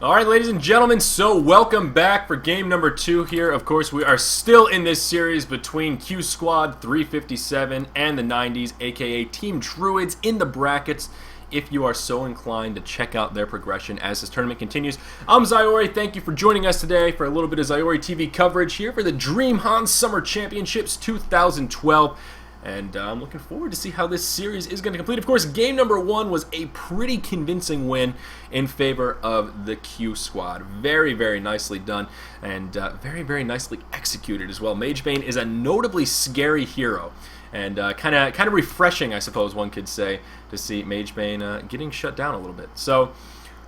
Alright, ladies and gentlemen, so welcome back for game number 2 here. Of course, we are still in this series between Q Squad 357 and the 90s, aka Team Druids in the brackets, if you are so inclined to check out their progression as this tournament continues. I'm Zyori. Thank you for joining us today for a little bit of ZyoriTV coverage here for the DreamHoN Summer Championships 2012. And I'm looking forward to see how this series is going to complete. Of course, game number 1 was a pretty convincing win in favor of the Q Squad. Very, very nicely done, and very, very nicely executed as well. Magebane is a notably scary hero, and kind of refreshing, I suppose one could say, to see Magebane getting shut down a little bit. So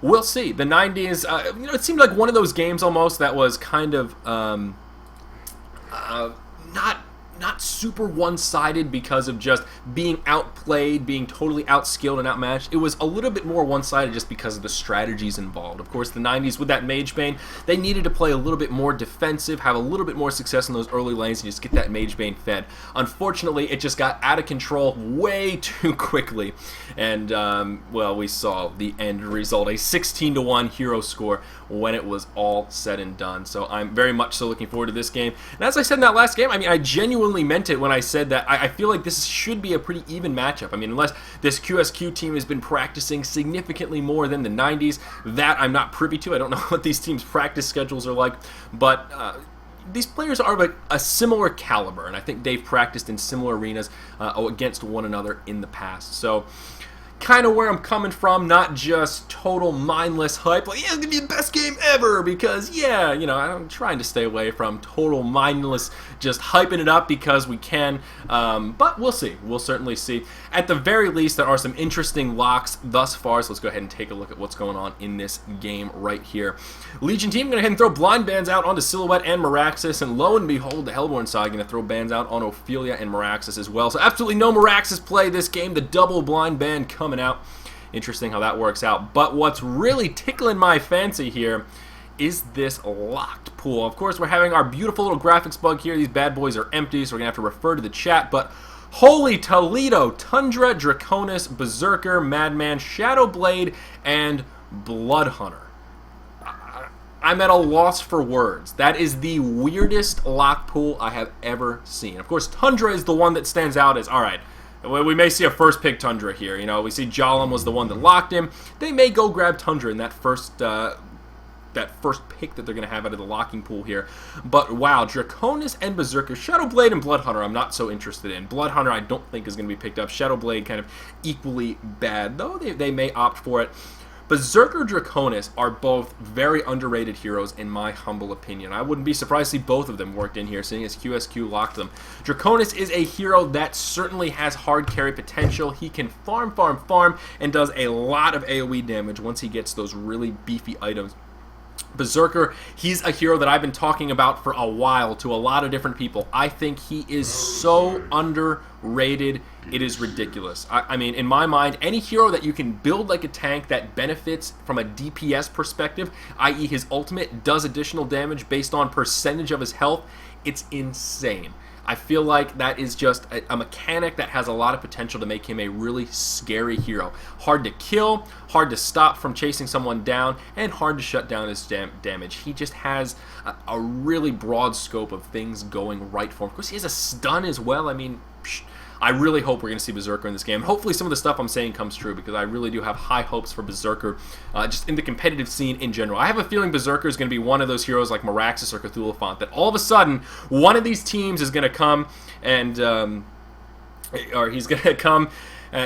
we'll see. The 90s, it seemed like one of those games almost that was kind of not super one-sided because of just being outplayed, being totally outskilled and outmatched. It was a little bit more one-sided just because of the strategies involved. Of course, the 90s with that Magebane, they needed to play a little bit more defensive, have a little bit more success in those early lanes, and just get that Magebane fed. Unfortunately, it just got out of control way too quickly, and well, we saw the end result, a 16-1 hero score when it was all said and done. So I'm very much so looking forward to this game. And as I said in that last game, I mean, I genuinely meant it when I said that I feel like this should be a pretty even matchup. I mean, unless this QsQ team has been practicing significantly more than the 90s, that I'm not privy to. I don't know what these teams' practice schedules are like, but these players are like a similar caliber, and I think they've practiced in similar arenas against one another in the past. So kind of where I'm coming from, not just total mindless hype, like, yeah, it's gonna be the best game ever, because, yeah, you know, I'm trying to stay away from total mindless, just hyping it up because we can, but we'll see. We'll certainly see. At the very least, there are some interesting locks thus far, so let's go ahead and take a look at what's going on in this game right here. Legion team going to go ahead and throw blind bans out onto Silhouette and Meraxis, and lo and behold, the Hellborn side going to throw bans out on Ophelia and Meraxis as well. So absolutely no Meraxis play this game. The double blind ban coming out. Interesting how that works out. But what's really tickling my fancy here is this locked pool. Of course, we're having our beautiful little graphics bug here. These bad boys are empty, so we're going to have to refer to the chat. But holy Toledo, Tundra, Draconis, Berserker, Madman, Shadowblade, and Bloodhunter. I'm at a loss for words. That is the weirdest lock pool I have ever seen. Of course, Tundra is the one that stands out as, all right, we may see a first pick Tundra here. You know, we see Jalum was the one that locked him. They may go grab Tundra in that first pick that they're going to have out of the locking pool here. But wow, Draconis and Berserker, Shadowblade and Bloodhunter I'm not so interested in. Bloodhunter I don't think is going to be picked up. Shadowblade kind of equally bad, though they may opt for it. Berserker, Draconis are both very underrated heroes in my humble opinion. I wouldn't be surprised to see both of them worked in here, seeing as QsQ locked them. Draconis is a hero that certainly has hard carry potential. He can farm, and does a lot of AoE damage once he gets those really beefy items. Berserker, he's a hero that I've been talking about for a while to a lot of different people. I think he is so underrated, it is ridiculous. I mean, in my mind, any hero that you can build like a tank that benefits from a DPS perspective, i.e. his ultimate does additional damage based on percentage of his health, it's insane. I feel like that is just a mechanic that has a lot of potential to make him a really scary hero. Hard to kill, hard to stop from chasing someone down, and hard to shut down his damage. He just has a really broad scope of things going right for him. Of course, he has a stun as well. I mean, I really hope we're going to see Berserker in this game. Hopefully some of the stuff I'm saying comes true, because I really do have high hopes for Berserker just in the competitive scene in general. I have a feeling Berserker is going to be one of those heroes like Meraxis or Cthulhu Font that all of a sudden one of these teams is going to come and or he's going to come.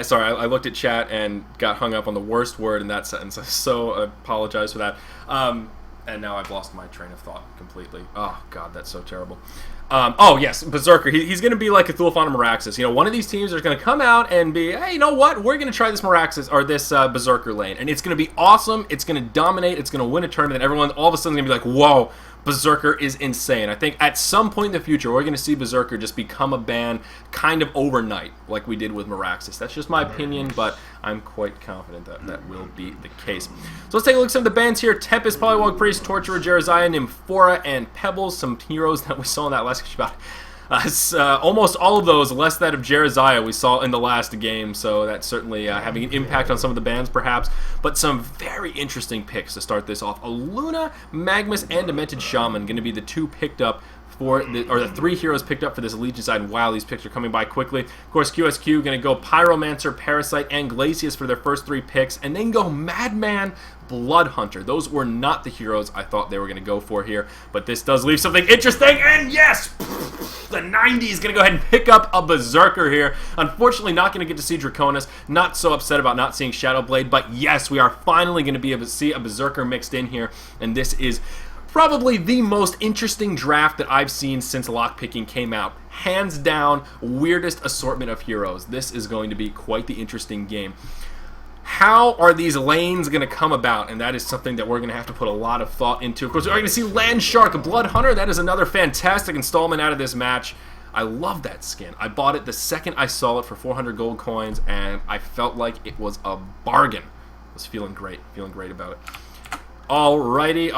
Sorry, I looked at chat and got hung up on the worst word in that sentence. So I apologize for that. And now I've lost my train of thought completely. Oh, God, that's so terrible. Oh, yes, Berserker. He's going to be like Cthulhu Font and Meraxis. You know, one of these teams is going to come out and be, hey, you know what? We're going to try this Meraxis or this Berserker lane. And it's going to be awesome. It's going to dominate. It's going to win a tournament. And everyone all of a sudden is going to be like, whoa, Berserker is insane. I think at some point in the future, we're going to see Berserker just become a ban kind of overnight, like we did with Meraxis. That's just my opinion, but I'm quite confident that that will be the case. So let's take a look at some of the bans here. Tempest, Polywog Priest, Torturer, Jerizaiah, Nymphora, and Pebbles. Some heroes that we saw in that last about Almost all of those, less that of Jerizaiah we saw in the last game, so that's certainly having an impact on some of the bans perhaps, but some very interesting picks to start this off. Aluna, Magmus, and Demented Shaman going to be the two picked up the three heroes picked up for this Legion side. And wow, these picks are coming by quickly. Of course, QsQ going to go Pyromancer, Parasite, and Glacius for their first three picks, and then go Madman, Bloodhunter. Those were not the heroes I thought they were going to go for here, but this does leave something interesting, and yes! The 90s going to go ahead and pick up a Berserker here. Unfortunately, not going to get to see Draconis. Not so upset about not seeing Shadowblade, but yes, we are finally going to be able to see a Berserker mixed in here, and this is probably the most interesting draft that I've seen since lockpicking came out. Hands down, weirdest assortment of heroes. This is going to be quite the interesting game. How are these lanes going to come about? And that is something that we're going to have to put a lot of thought into. Of course, we're going to see Land Shark, Bloodhunter. That is another fantastic installment out of this match. I love that skin. I bought it the second I saw it for 400 gold coins, and I felt like it was a bargain. I was feeling great about it. Alrighty.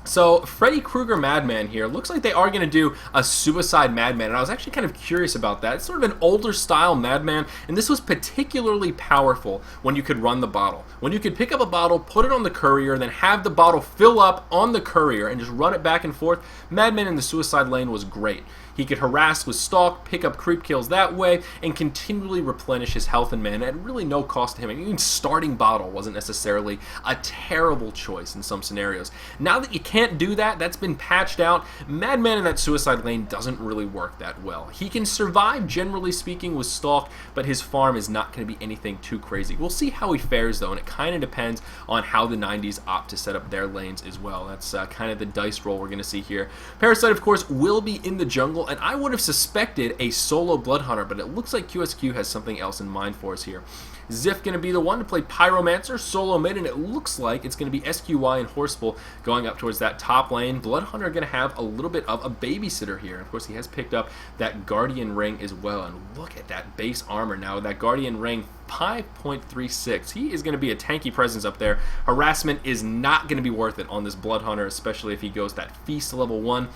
So, Freddy Krueger Madman here. Looks like they are going to do a Suicide Madman, and I was actually kind of curious about that. It's sort of an older style Madman, and this was particularly powerful when you could run the bottle. When you could pick up a bottle, put it on the courier, and then have the bottle fill up on the courier and just run it back and forth. Madman in the Suicide lane was great. He could harass with Stalk, pick up creep kills that way, and continually replenish his health and mana at really no cost to him. Even starting bottle wasn't necessarily a terrible choice in some scenarios. Now that you can't do that, that's been patched out. Madman in that Suicide lane doesn't really work that well. He can survive, generally speaking, with Stalk, but his farm is not going to be anything too crazy. We'll see how he fares, though, and it kind of depends on how the 90s opt to set up their lanes as well. That's kind of the dice roll we're going to see here. Parasite, of course, will be in the jungle, and I would have suspected a solo Bloodhunter, but it looks like QsQ has something else in mind for us here. Ziff going to be the one to play Pyromancer, solo mid, and it looks like it's going to be SQY and Horsebull going up towards that top lane. Bloodhunter going to have a little bit of a babysitter here. Of course, he has picked up that Guardian Ring as well, and look at that base armor now. That Guardian Ring, 5.36. He is going to be a tanky presence up there. Harassment is not going to be worth it on this Bloodhunter, especially if he goes that Feast level 1.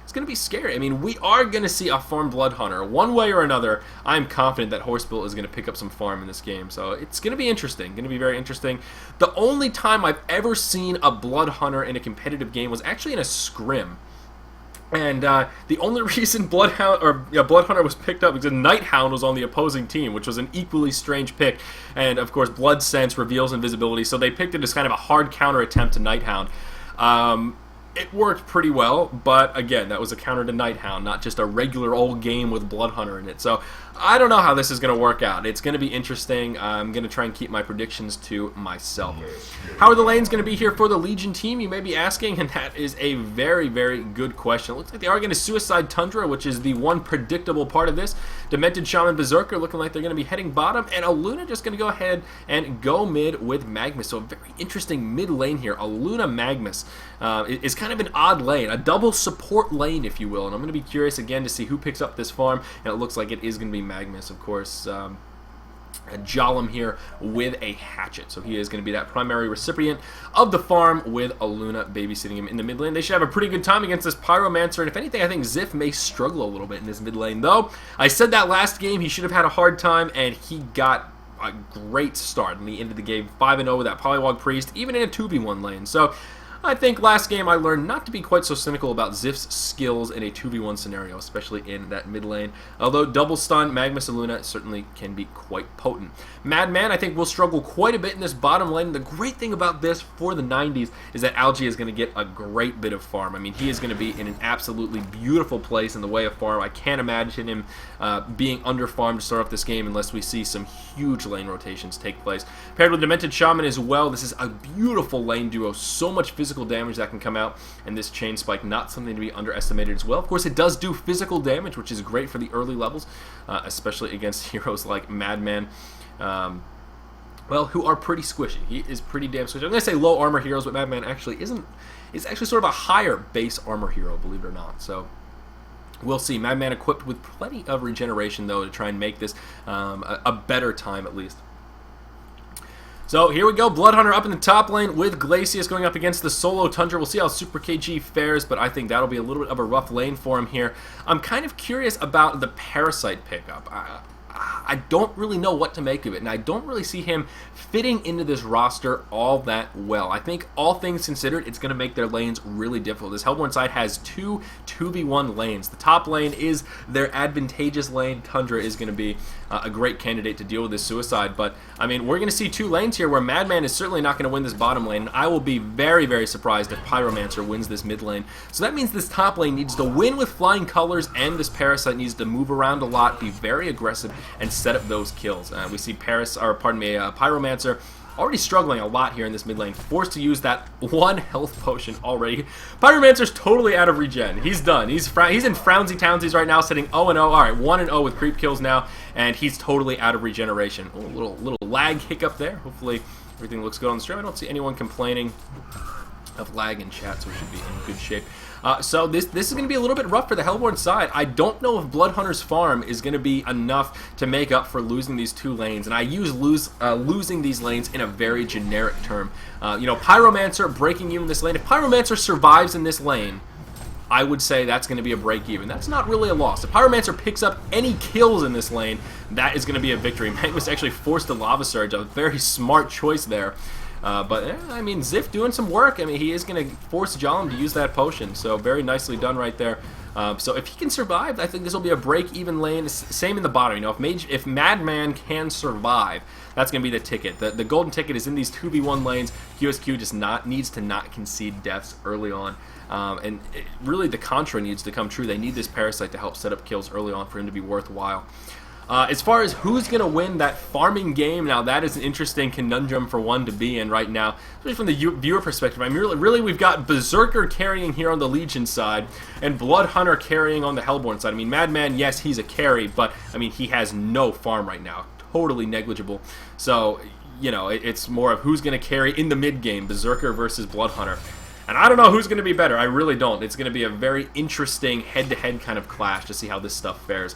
It's going to be scary. I mean, we are going to see a farm Bloodhunter. One way or another, I'm confident that Horsebull is going to pick up some farm in this game. So it's going to be interesting. Going to be very interesting. The only time I've ever seen a Bloodhunter in a competitive game was actually in a scrim. And the only reason Bloodhunter was picked up because Nighthound was on the opposing team, which was an equally strange pick. And, of course, Blood Sense reveals invisibility, so they picked it as kind of a hard counter attempt to Nighthound. It worked pretty well, but again, that was a counter to Nighthound, not just a regular old game with Bloodhunter in it. So I don't know how this is going to work out. It's going to be interesting. I'm going to try and keep my predictions to myself. How are the lanes going to be here for the Legion team, you may be asking, and that is a very, very good question. It looks like they are going to Suicide Tundra, which is the one predictable part of this. Demented Shaman Berserker looking like they're going to be heading bottom, and Aluna just going to go ahead and go mid with Magmus. So a very interesting mid lane here. Aluna Magmus is kind of an odd lane, a double support lane, if you will, and I'm going to be curious again to see who picks up this farm, and it looks like it is going to be Magmus, of course. A Jalum here with a hatchet, so he is going to be that primary recipient of the farm with Aluna babysitting him in the mid lane. They should have a pretty good time against this Pyromancer, and if anything, I think Ziff may struggle a little bit in this mid lane, though. I said that last game, he should have had a hard time, and he got a great start in the end of the game, 5-0 with that Polywog Priest, even in a 2v1 lane. So I think last game I learned not to be quite so cynical about Ziff's skills in a 2v1 scenario, especially in that mid lane. Although double stun, Magmus and Luna certainly can be quite potent. Madman, I think, will struggle quite a bit in this bottom lane. The great thing about this for the 90s is that Algae is going to get a great bit of farm. I mean, he is going to be in an absolutely beautiful place in the way of farm. I can't imagine him being under farmed to start off this game unless we see some huge lane rotations take place. Paired with Demented Shaman as well, this is a beautiful lane duo. So much physical damage that can come out, and this Chain Spike not something to be underestimated as well. Of course, it does do physical damage, which is great for the early levels, especially against heroes like Madman, well, who are pretty squishy. He is pretty damn squishy. I'm going to say low armor heroes, but Madman actually isn't. Is actually sort of a higher base armor hero, believe it or not. So we'll see. Madman equipped with plenty of regeneration, though, to try and make this a better time at least. So here we go, Bloodhunter up in the top lane with Glacius going up against the solo Tundra. We'll see how Super KG fares, but I think that'll be a little bit of a rough lane for him here. I'm kind of curious about the Parasite pickup. I don't really know what to make of it, and I don't really see him fitting into this roster all that well. I think all things considered, it's going to make their lanes really difficult. This Hellborn side has two 2v1 lanes. The top lane is their advantageous lane. Tundra is going to be a great candidate to deal with this suicide, but I mean, we're going to see two lanes here where Madman is certainly not going to win this bottom lane, and I will be very, very surprised if Pyromancer wins this mid lane. So that means this top lane needs to win with flying colors, and this Parasite needs to move around a lot, be very aggressive, and set up those kills. We see Pyromancer already struggling a lot here in this mid lane, forced to use that one health potion already. Pyromancer's totally out of regen. He's done. He's in Frownsy Townsies right now, sitting 0-0. All right, 1-0 with creep kills now, and he's totally out of regeneration. Oh, little lag hiccup there. Hopefully everything looks good on the stream. I don't see anyone complaining of lag in chat, so we should be in good shape. So this is going to be a little bit rough for the Hellborn side. I don't know if Bloodhunter's farm is going to be enough to make up for losing these two lanes, and I use losing these lanes in a very generic term. You know, Pyromancer breaking even this lane. If Pyromancer survives in this lane, I would say that's going to be a break even. That's not really a loss. If Pyromancer picks up any kills in this lane, that is going to be a victory. Magnus actually forced a Lava Surge, a very smart choice there. I mean, Ziff doing some work. I mean, he is going to force Jalam to use that potion, so very nicely done right there. So if he can survive, I think this will be a break-even lane. Same in the bottom. You know, if Madman can survive, that's going to be the ticket. The golden ticket is in these 2v1 lanes. QsQ just needs to not concede deaths early on. Really, the contra needs to come true. They need this Parasite to help set up kills early on for him to be worthwhile. As far as who's going to win that farming game, now that is an interesting conundrum for one to be in right now, especially from the viewer perspective. I mean, really we've got Berserker carrying here on the Legion side, and Bloodhunter carrying on the Hellborn side. I mean, Madman, yes, he's a carry, but I mean, he has no farm right now, totally negligible. So, you know, it's more of who's going to carry in the mid game, Berserker versus Bloodhunter. And I don't know who's going to be better. I really don't. It's going to be a very interesting head-to-head kind of clash to see how this stuff fares.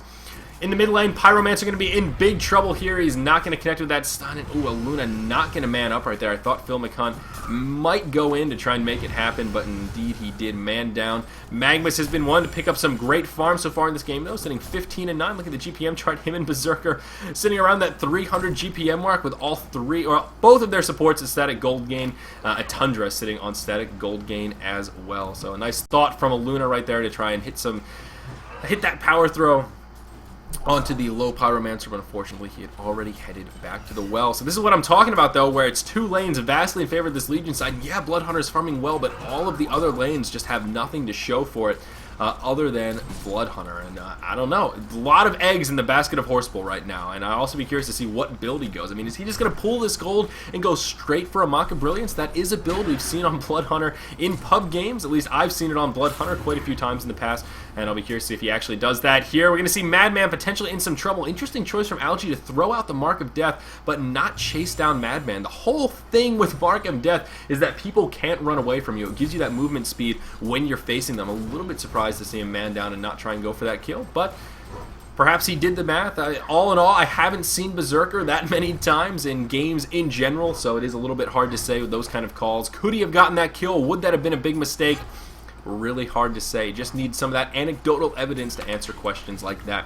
In the mid lane, Pyromancer going to be in big trouble here. He's not going to connect with that stun. And, ooh, Luna not going to man up right there. I thought Phil McCunn might go in to try and make it happen, but indeed he did man down. Magnus has been one to pick up some great farms so far in this game, though, sitting 15-9. Look at the GPM chart. Him and Berserker sitting around that 300 GPM mark with all three, or both of their supports at static gold gain. A Tundra sitting on static gold gain as well. So a nice thought from a Luna right there to try and hit that power throw onto the low Pyromancer, but unfortunately he had already headed back to the well. So this is what I'm talking about, though, where it's two lanes vastly in favor of this Legion side. Yeah, Bloodhunter's farming well, but all of the other lanes just have nothing to show for it other than Bloodhunter. And I don't know, a lot of eggs in the basket of Horsebull right now, and I'll also be curious to see what build he goes. I mean, is he just going to pull this gold and go straight for a Mock of Brilliance? That is a build we've seen on Bloodhunter in pub games. At least I've seen it on Bloodhunter quite a few times in the past, and I'll be curious to see if he actually does that here. We're going to see Madman potentially in some trouble. Interesting choice from Algae to throw out the Mark of Death, but not chase down Madman. The whole thing with Mark of Death is that people can't run away from you. It gives you that movement speed when you're facing them. I'm a little bit surprised to see him man down and not try and go for that kill, but perhaps he did the math. All in all, I haven't seen Berserker that many times in games in general, so it is a little bit hard to say with those kind of calls. Could he have gotten that kill? Would that have been a big mistake? Really hard to say. Just need some of that anecdotal evidence to answer questions like that.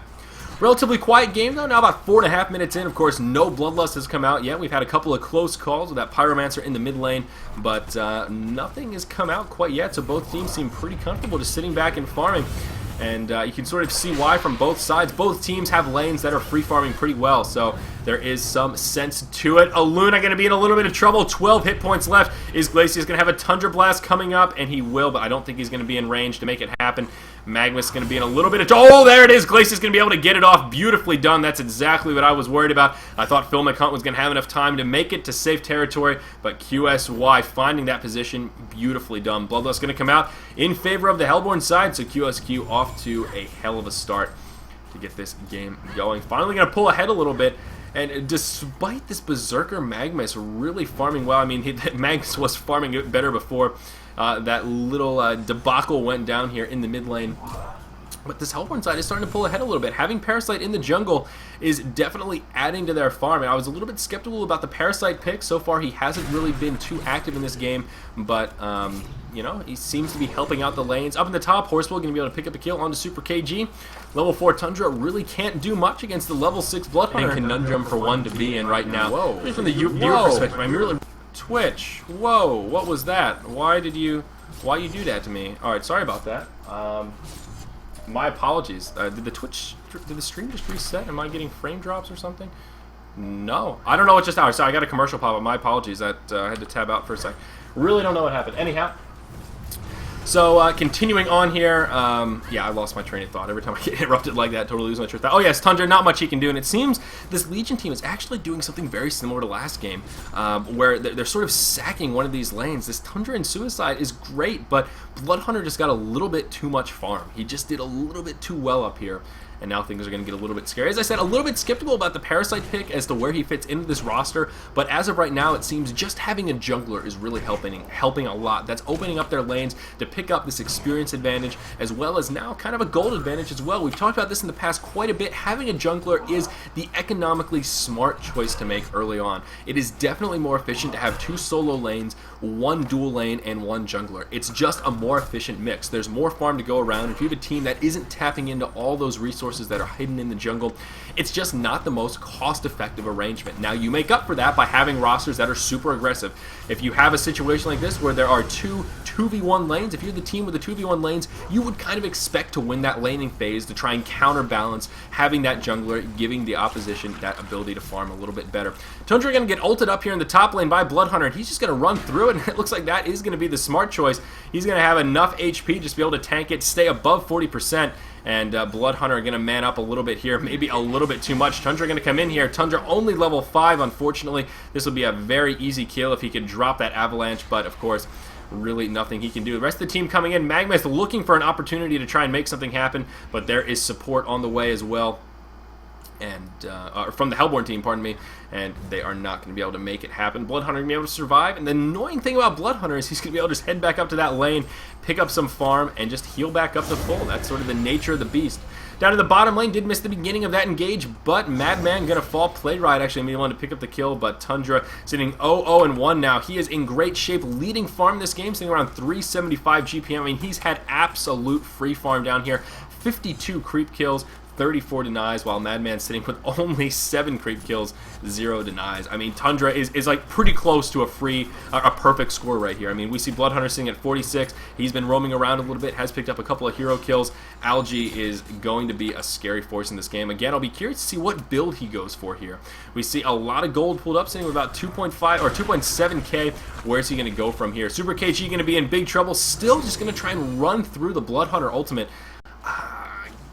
Relatively quiet game, though. Now about 4.5 minutes in. Of course, no Bloodlust has come out yet. We've had a couple of close calls with that Pyromancer in the mid lane, but nothing has come out quite yet, so both teams seem pretty comfortable just sitting back and farming. And you can sort of see why from both sides. Both teams have lanes that are free farming pretty well, so there is some sense to it. Luna going to be in a little bit of trouble. 12 hit points left. Is Glacius going to have a Tundra Blast coming up? And he will, but I don't think he's going to be in range to make it happen. Magnus going to be in a little bit of... Oh, there it is! Glacius going to be able to get it off. Beautifully done. That's exactly what I was worried about. I thought Phil McCunt was going to have enough time to make it to safe territory, but QsY finding that position, beautifully done. Bloodlust going to come out in favor of the Hellborn side, so QsQ off to a hell of a start to get this game going. Finally going to pull ahead a little bit. And despite this Berserker Magnus really farming well, I mean, Magnus was farming it better before that little debacle went down here in the mid lane. But this Hellborn side is starting to pull ahead a little bit. Having Parasite in the jungle is definitely adding to their farm. And I was a little bit skeptical about the Parasite pick. So far, he hasn't really been too active in this game. But, you know, he seems to be helping out the lanes. Up in the top, Horsewell going to be able to pick up a kill onto Super KG. Level 4 Tundra really can't do much against the level 6 Bloodhunter. And conundrum for one to be in right now. Whoa. From the viewer perspective, I'm really... Twitch. Whoa, what was that? Why you do that to me? Alright, sorry about that. My apologies. Did the stream just reset? Am I getting frame drops or something? No. I don't know what just happened. Sorry, I got a commercial pop up. My apologies. I had to tab out for a sec. Really don't know what happened. Anyhow. So, continuing on here, yeah, I lost my train of thought. Every time I get interrupted like that, totally lose my train of thought. Oh yes, Tundra, not much he can do, and it seems this Legion team is actually doing something very similar to last game, where they're sort of sacking one of these lanes. This Tundra and Suicide is great, but Bloodhunter just got a little bit too much farm. He just did a little bit too well up here. And now things are going to get a little bit scary. As I said, a little bit skeptical about the Parasite pick as to where he fits into this roster, but as of right now, it seems just having a jungler is really helping a lot. That's opening up their lanes to pick up this experience advantage, as well as now kind of a gold advantage as well. We've talked about this in the past quite a bit. Having a jungler is the economically smart choice to make early on. It is definitely more efficient to have 2 solo lanes, 1 dual lane, and 1 jungler. It's just a more efficient mix. There's more farm to go around. If you have a team that isn't tapping into all those resources that are hidden in the jungle, it's just not the most cost-effective arrangement. Now, you make up for that by having rosters that are super aggressive. If you have a situation like this where there are 2 2v1 lanes, if you're the team with the 2v1 lanes, you would kind of expect to win that laning phase to try and counterbalance having that jungler, giving the opposition that ability to farm a little bit better. Tundra going to get ulted up here in the top lane by Bloodhunter, and he's just going to run through it, and it looks like that is going to be the smart choice. He's going to have enough HP just to be able to tank it, stay above 40%, and Bloodhunter are going to man up a little bit here, maybe a little bit too much. Tundra going to come in here. Tundra only level 5, unfortunately. This will be a very easy kill if he could drop that avalanche, but of course, really nothing he can do. The rest of the team coming in. Magma is looking for an opportunity to try and make something happen, but there is support on the way as well. And from the Hellborn team, pardon me, and they are not going to be able to make it happen. Bloodhunter going to be able to survive, and the annoying thing about Bloodhunter is he's going to be able to just head back up to that lane, pick up some farm, and just heal back up to full. That's sort of the nature of the beast. Down to the bottom lane, did miss the beginning of that engage, but Madman going to fall. Playwright actually made one to pick up the kill, but Tundra sitting 0-0-1 now. He is in great shape, leading farm this game, sitting around 375 GPM. I mean, he's had absolute free farm down here. 52 creep kills, 34 denies, while Madman's sitting with only 7 creep kills, 0 denies. I mean, Tundra is like pretty close to a perfect score right here. I mean, we see Bloodhunter sitting at 46. He's been roaming around a little bit, has picked up a couple of hero kills. Algae is going to be a scary force in this game. Again, I'll be curious to see what build he goes for here. We see a lot of gold pulled up, sitting with about 2.5 or 2.7k. Where's he going to go from here? Super KG going to be in big trouble. Still just going to try and run through the Bloodhunter ultimate.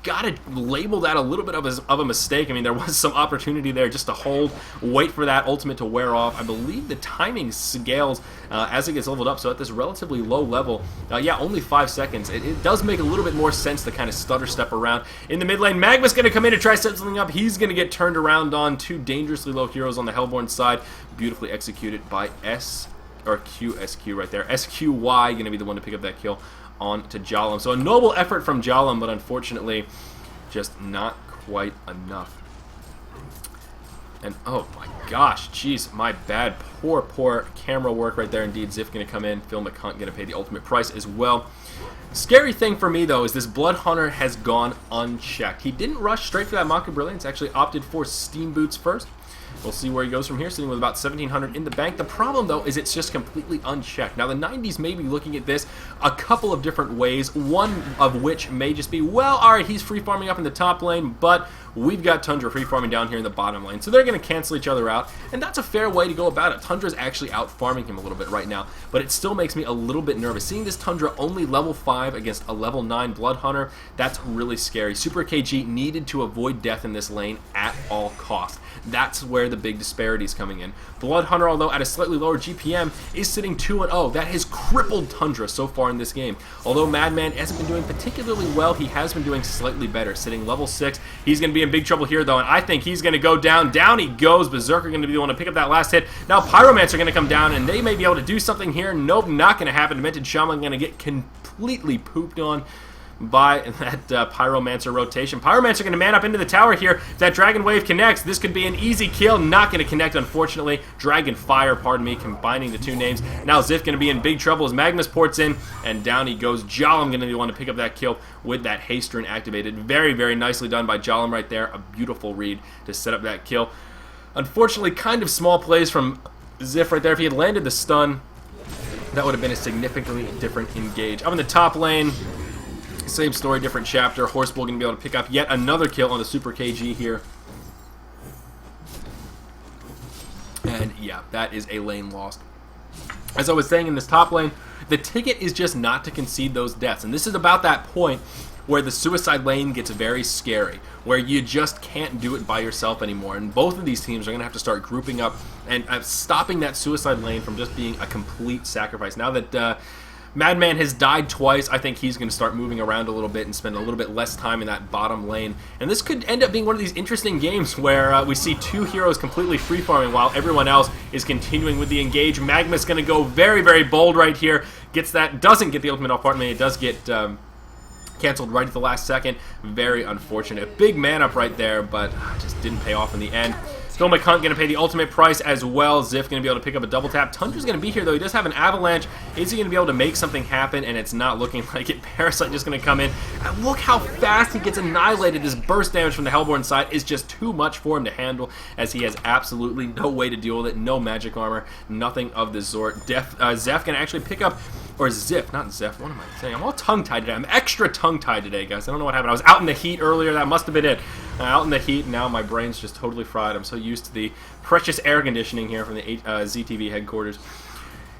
Gotta label that a little bit of a mistake. I mean, there was some opportunity there just to hold, wait for that ultimate to wear off. I believe the timing scales as it gets leveled up, so at this relatively low level, yeah, only 5 seconds. It does make a little bit more sense to kind of stutter step around. In the mid lane, Magma's going to come in and try to set something up. He's going to get turned around on 2 dangerously low heroes on the Hellborn side. Beautifully executed by QsQ right there. SQY going to be the one to pick up that kill on to Jalam. So a noble effort from Jalam, but unfortunately just not quite enough. And oh my gosh, jeez, my bad. Poor camera work right there indeed. Ziff going to come in. Phil McHunt going to pay the ultimate price as well. Scary thing for me, though, is this Bloodhunter has gone unchecked. He didn't rush straight for that Mock of Brilliance, actually opted for Steam Boots first. We'll see where he goes from here, sitting with about 1,700 in the bank. The problem, though, is it's just completely unchecked. Now, the 90s may be looking at this a couple of different ways, one of which may just be, well, all right, he's free farming up in the top lane, but we've got Tundra free farming down here in the bottom lane. So they're going to cancel each other out, and that's a fair way to go about it. Tundra's actually out farming him a little bit right now, but it still makes me a little bit nervous. Seeing this Tundra only level 5 against a level 9 Bloodhunter, that's really scary. Super KG needed to avoid death in this lane at all costs. That's where the big disparity is coming in. Bloodhunter, although at a slightly lower GPM, is sitting 2-0. That has crippled Tundra so far in this game. Although Madman hasn't been doing particularly well, he has been doing slightly better. Sitting level 6. He's going to be in big trouble here, though, and I think he's going to go down. Down he goes. Berserker going to be the one to pick up that last hit. Now Pyromancer going to come down, and they may be able to do something here. Nope, not going to happen. Demented Shaman going to get completely pooped on. by that Pyromancer rotation. Pyromancer going to man up into the tower here. If that Dragon Wave connects, this could be an easy kill. Not going to connect, unfortunately. Dragon Fire, pardon me, combining the two names. Now Zyf going to be in big trouble as Magnus ports in, and down he goes. Jalam going to be the one to pick up that kill with that haste rune activated. Very, very nicely done by Jalam right there. A beautiful read to set up that kill. Unfortunately, kind of small plays from Zyf right there. If he had landed the stun, that would have been a significantly different engage. Up in the top lane, same story, different chapter. Horsebull going to be able to pick up yet another kill on the Super KG here. And yeah, that is a lane lost. As I was saying in this top lane, the ticket is just not to concede those deaths. And this is about that point where the suicide lane gets very scary, where you just can't do it by yourself anymore. And both of these teams are going to have to start grouping up and stopping that suicide lane from just being a complete sacrifice. Now that Madman has died twice, I think he's going to start moving around a little bit and spend a little bit less time in that bottom lane. And this could end up being one of these interesting games where we see two heroes completely free-farming while everyone else is continuing with the engage. Magma's going to go very, very bold right here. Gets that, doesn't get the ultimate off, pardon me, it does get canceled right at the last second. Very unfortunate. Big man up right there, but just didn't pay off in the end. Still McCunt going to pay the ultimate price as well. Zyf going to be able to pick up a double tap. Tundra's going to be here, though. He does have an avalanche. Is he going to be able to make something happen? And it's not looking like it. Parasite just going to come in. And look how fast he gets annihilated. This burst damage from the Hellborn side is just too much for him to handle, as he has absolutely no way to deal with it. No magic armor. Nothing of the sort. Zeph can actually pick up... Or Zyf, not Zeph. What am I saying? I'm all tongue-tied today. I'm extra tongue-tied today, guys. I don't know what happened. I was out in the heat earlier. That must have been it. Out in the heat, now my brain's just totally fried. I'm so used to the precious air conditioning here from the ZTV headquarters.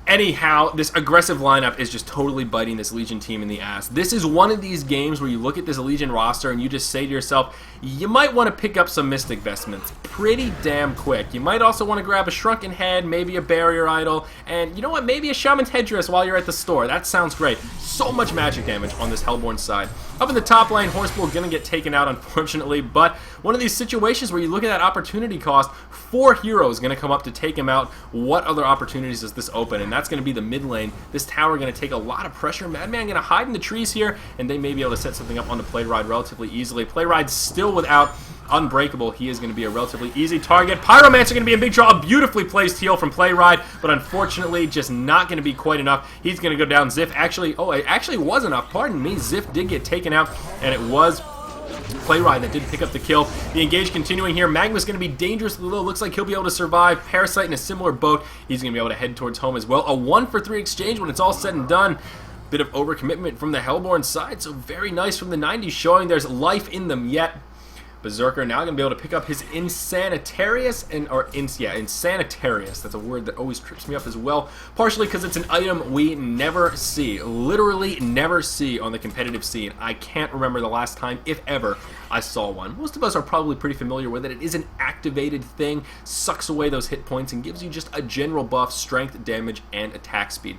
Anyhow, this aggressive lineup is just totally biting this Legion team in the ass. This is one of these games where you look at this Legion roster and you just say to yourself, you might want to pick up some Mystic Vestments pretty damn quick. You might also want to grab a Shrunken Head, maybe a Barrier Idol, and you know what, maybe a Shaman's Headdress while you're at the store. That sounds great. So much magic damage on this Hellborn side. Up in the top lane, Horsebull going to get taken out, unfortunately, but one of these situations where you look at that opportunity cost, 4 heroes going to come up to take him out. What other opportunities does this open? And that's going to be the mid lane. This tower going to take a lot of pressure. Madman going to hide in the trees here, and they may be able to set something up on the Playride relatively easily. Playride's still without Unbreakable. He is going to be a relatively easy target. Pyromancer going to be a big draw. A beautifully placed heal from Playride, but unfortunately just not going to be quite enough. He's going to go down. Zyf actually, oh, it actually was enough. Pardon me. Zyf did get taken out, and it was Playride that did pick up the kill. The engage continuing here. Magma's going to be dangerous, though. Looks like he'll be able to survive. Parasite in a similar boat. He's going to be able to head towards home as well. A 1-for-3 exchange when it's all said and done. Bit of overcommitment from the Hellborn side, so very nice from the 90s, showing there's life in them yet. Berserker now going to be able to pick up his Insanitarius, Insanitarius. That's a word that always trips me up as well, partially because it's an item we never see, literally never see on the competitive scene. I can't remember the last time, if ever, I saw one. Most of us are probably pretty familiar with it. It is an activated thing, sucks away those hit points, and gives you just a general buff, strength, damage, and attack speed.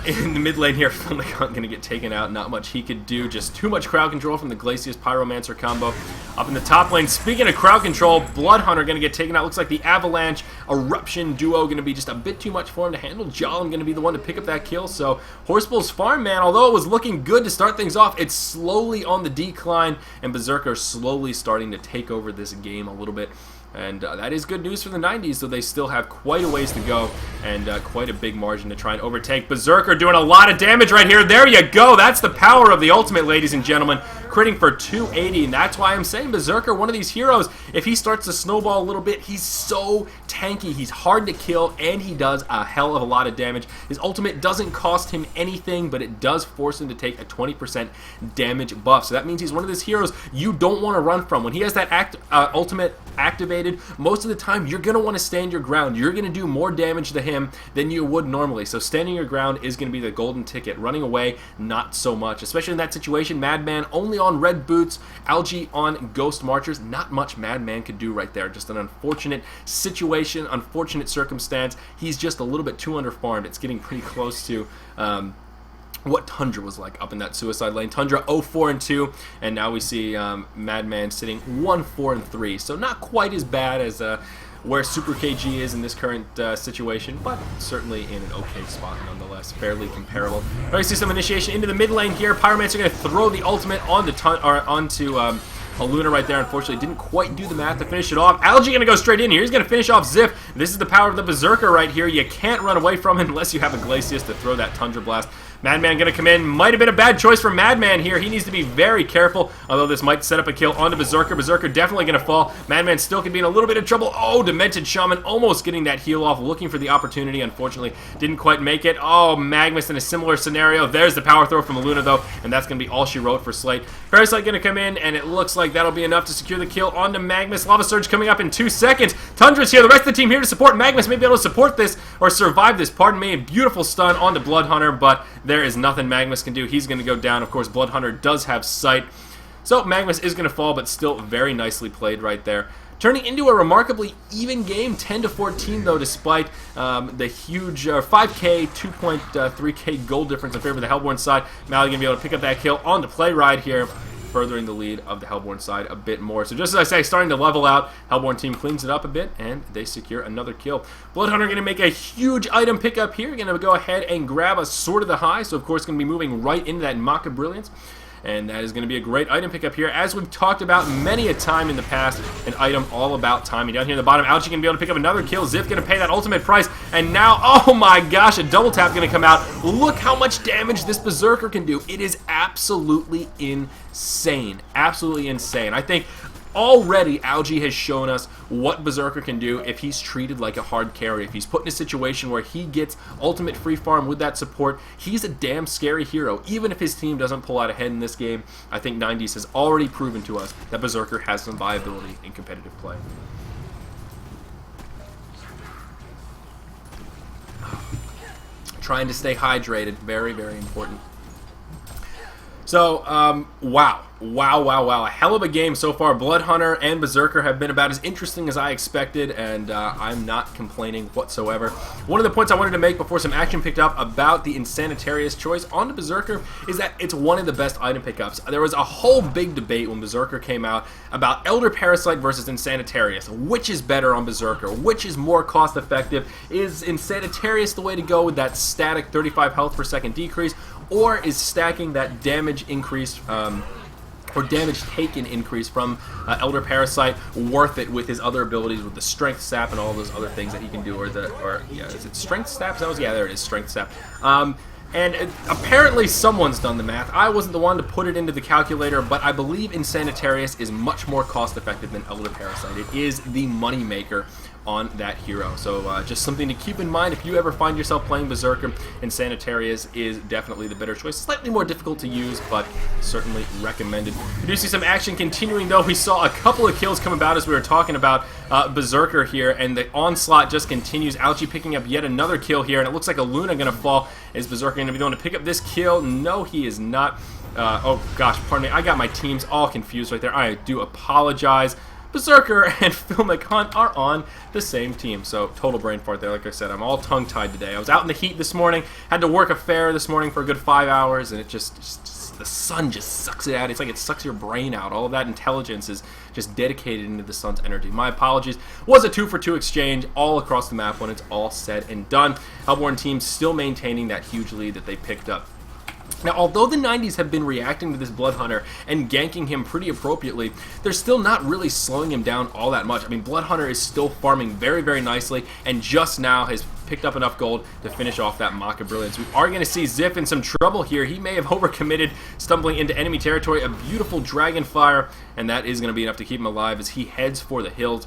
In the mid lane here, Filmicon going to get taken out. Not much he could do. Just too much crowd control from the Glacius Pyromancer combo. Up in the top lane, speaking of crowd control, Bloodhunter going to get taken out. Looks like the Avalanche Eruption duo going to be just a bit too much for him to handle. Jalam going to be the one to pick up that kill. So Horsebull's farm, man, although it was looking good to start things off, it's slowly on the decline, and Berserker slowly starting to take over this game a little bit. And that is good news for the 90s, so they still have quite a ways to go and quite a big margin to try and overtake. Berserker doing a lot of damage right here. There you go. That's the power of the ultimate, ladies and gentlemen. Critting for 280, and that's why I'm saying Berserker, one of these heroes, if he starts to snowball a little bit, he's so tanky. He's hard to kill, and he does a hell of a lot of damage. His ultimate doesn't cost him anything, but it does force him to take a 20% damage buff. So that means he's one of those heroes you don't want to run from. When he has that ultimate activated, most of the time you're going to want to stand your ground. You're going to do more damage to him than you would normally. So standing your ground is going to be the golden ticket. Running away, not so much. Especially in that situation, Madman only on red boots, Algae on Ghost Marchers. Not much Madman could do right there. Just an unfortunate situation, unfortunate circumstance. He's just a little bit too underfarmed. It's getting pretty close to what Tundra was like up in that suicide lane. Tundra 0-4-2, and now we see Madman sitting 1-4-3. So not quite as bad as where Super KG is in this current situation, but certainly in an okay spot nonetheless, fairly comparable. All right, see some initiation into the mid lane here. Pyromancer going to throw the ultimate onto Luna right there. Unfortunately, didn't quite do the math to finish it off. Algae going to go straight in here. He's going to finish off Ziff. This is the power of the Berserker right here. You can't run away from him unless you have a Glacius to throw that Tundra Blast. Madman going to come in. Might have been a bad choice for Madman here. He needs to be very careful, although this might set up a kill onto Berserker. Berserker definitely going to fall. Madman still could be in a little bit of trouble. Oh, Demented Shaman almost getting that heal off, looking for the opportunity. Unfortunately, didn't quite make it. Oh, Magmus in a similar scenario. There's the power throw from Luna, though, and that's going to be all she wrote for Slate. Parasite going to come in, and it looks like that'll be enough to secure the kill onto Magmus. Lava Surge coming up in 2 seconds. Tundra's here. The rest of the team here to support. Magmus may be able to support this, or survive this, pardon me. A beautiful stun onto Bloodhunter, but there is nothing Magmus can do. He's going to go down. Of course, Bloodhunter does have sight. So Magmus is going to fall, but still very nicely played right there. Turning into a remarkably even game, 10-14 though, despite the huge 5k, 2.3k gold difference in favor of the Hellborn side. Mally going to be able to pick up that kill on the play ride here, furthering the lead of the Hellborn side a bit more. So just as I say, starting to level out, Hellborn team cleans it up a bit, and they secure another kill. Bloodhunter going to make a huge item pickup here. Going to go ahead and grab a Sword of the High, so of course going to be moving right into that Maca Brilliance. And that is going to be a great item pickup here. As we've talked about many a time in the past, an item all about timing. Down here in the bottom, Algae going to be able to pick up another kill. Ziff going to pay that ultimate price. And now, oh my gosh, a double tap going to come out. Look how much damage this Berserker can do. It is absolutely insane. Absolutely insane. I think already Algae has shown us what Berserker can do if he's treated like a hard carry. If he's put in a situation where he gets ultimate free farm with that support, he's a damn scary hero. Even if his team doesn't pull out ahead in this game, I think 90s has already proven to us that Berserker has some viability in competitive play. Trying to stay hydrated, very, very important. So, wow. A hell of a game so far. Bloodhunter and Berserker have been about as interesting as I expected, and I'm not complaining whatsoever. One of the points I wanted to make before some action picked up about the Insanitarius choice onto Berserker is that it's one of the best item pickups. There was a whole big debate when Berserker came out about Elder Parasite versus Insanitarius. Which is better on Berserker? Which is more cost effective? Is Insanitarius the way to go with that static 35 health per second decrease? Or is stacking that damage increase, or damage taken increase from Elder Parasite worth it with his other abilities, with the Strength Sap and all those other things that he can do, yeah, is it Strength Sap? Yeah, there it is, Strength Sap. And apparently someone's done the math. I wasn't the one to put it into the calculator, but I believe Insanitarius is much more cost effective than Elder Parasite. It is the money maker on that hero. So just something to keep in mind if you ever find yourself playing Berserker. Insanitarius is definitely the better choice. Slightly more difficult to use, but certainly recommended. We do see some action continuing though. We saw a couple of kills come about as we were talking about Berserker here, and the onslaught just continues. Algae picking up yet another kill here, and it looks like a Luna going to fall. Is Berserker going to be the one to pick up this kill? No, he is not. Oh gosh, pardon me. I got my teams all confused right there. I do apologize. Berserker and Phil McHunt are on the same team. So total brain fart there. Like I said, I'm all tongue-tied today. I was out in the heat this morning, had to work a fair this morning for a good 5 hours, and it just the sun just sucks it out. It's like it sucks your brain out. All of that intelligence is just dedicated into the sun's energy. My apologies. Was a 2-for-2 exchange all across the map when it's all said and done. Hellborn team still maintaining that huge lead that they picked up. Now, although the 90s have been reacting to this Bloodhunter and ganking him pretty appropriately, they're still not really slowing him down all that much. I mean, Bloodhunter is still farming very, very nicely, and just now has picked up enough gold to finish off that Maca Brilliance. We are going to see Ziff in some trouble here. He may have overcommitted, stumbling into enemy territory. A beautiful Dragon Fire, and that is going to be enough to keep him alive as he heads for the hills.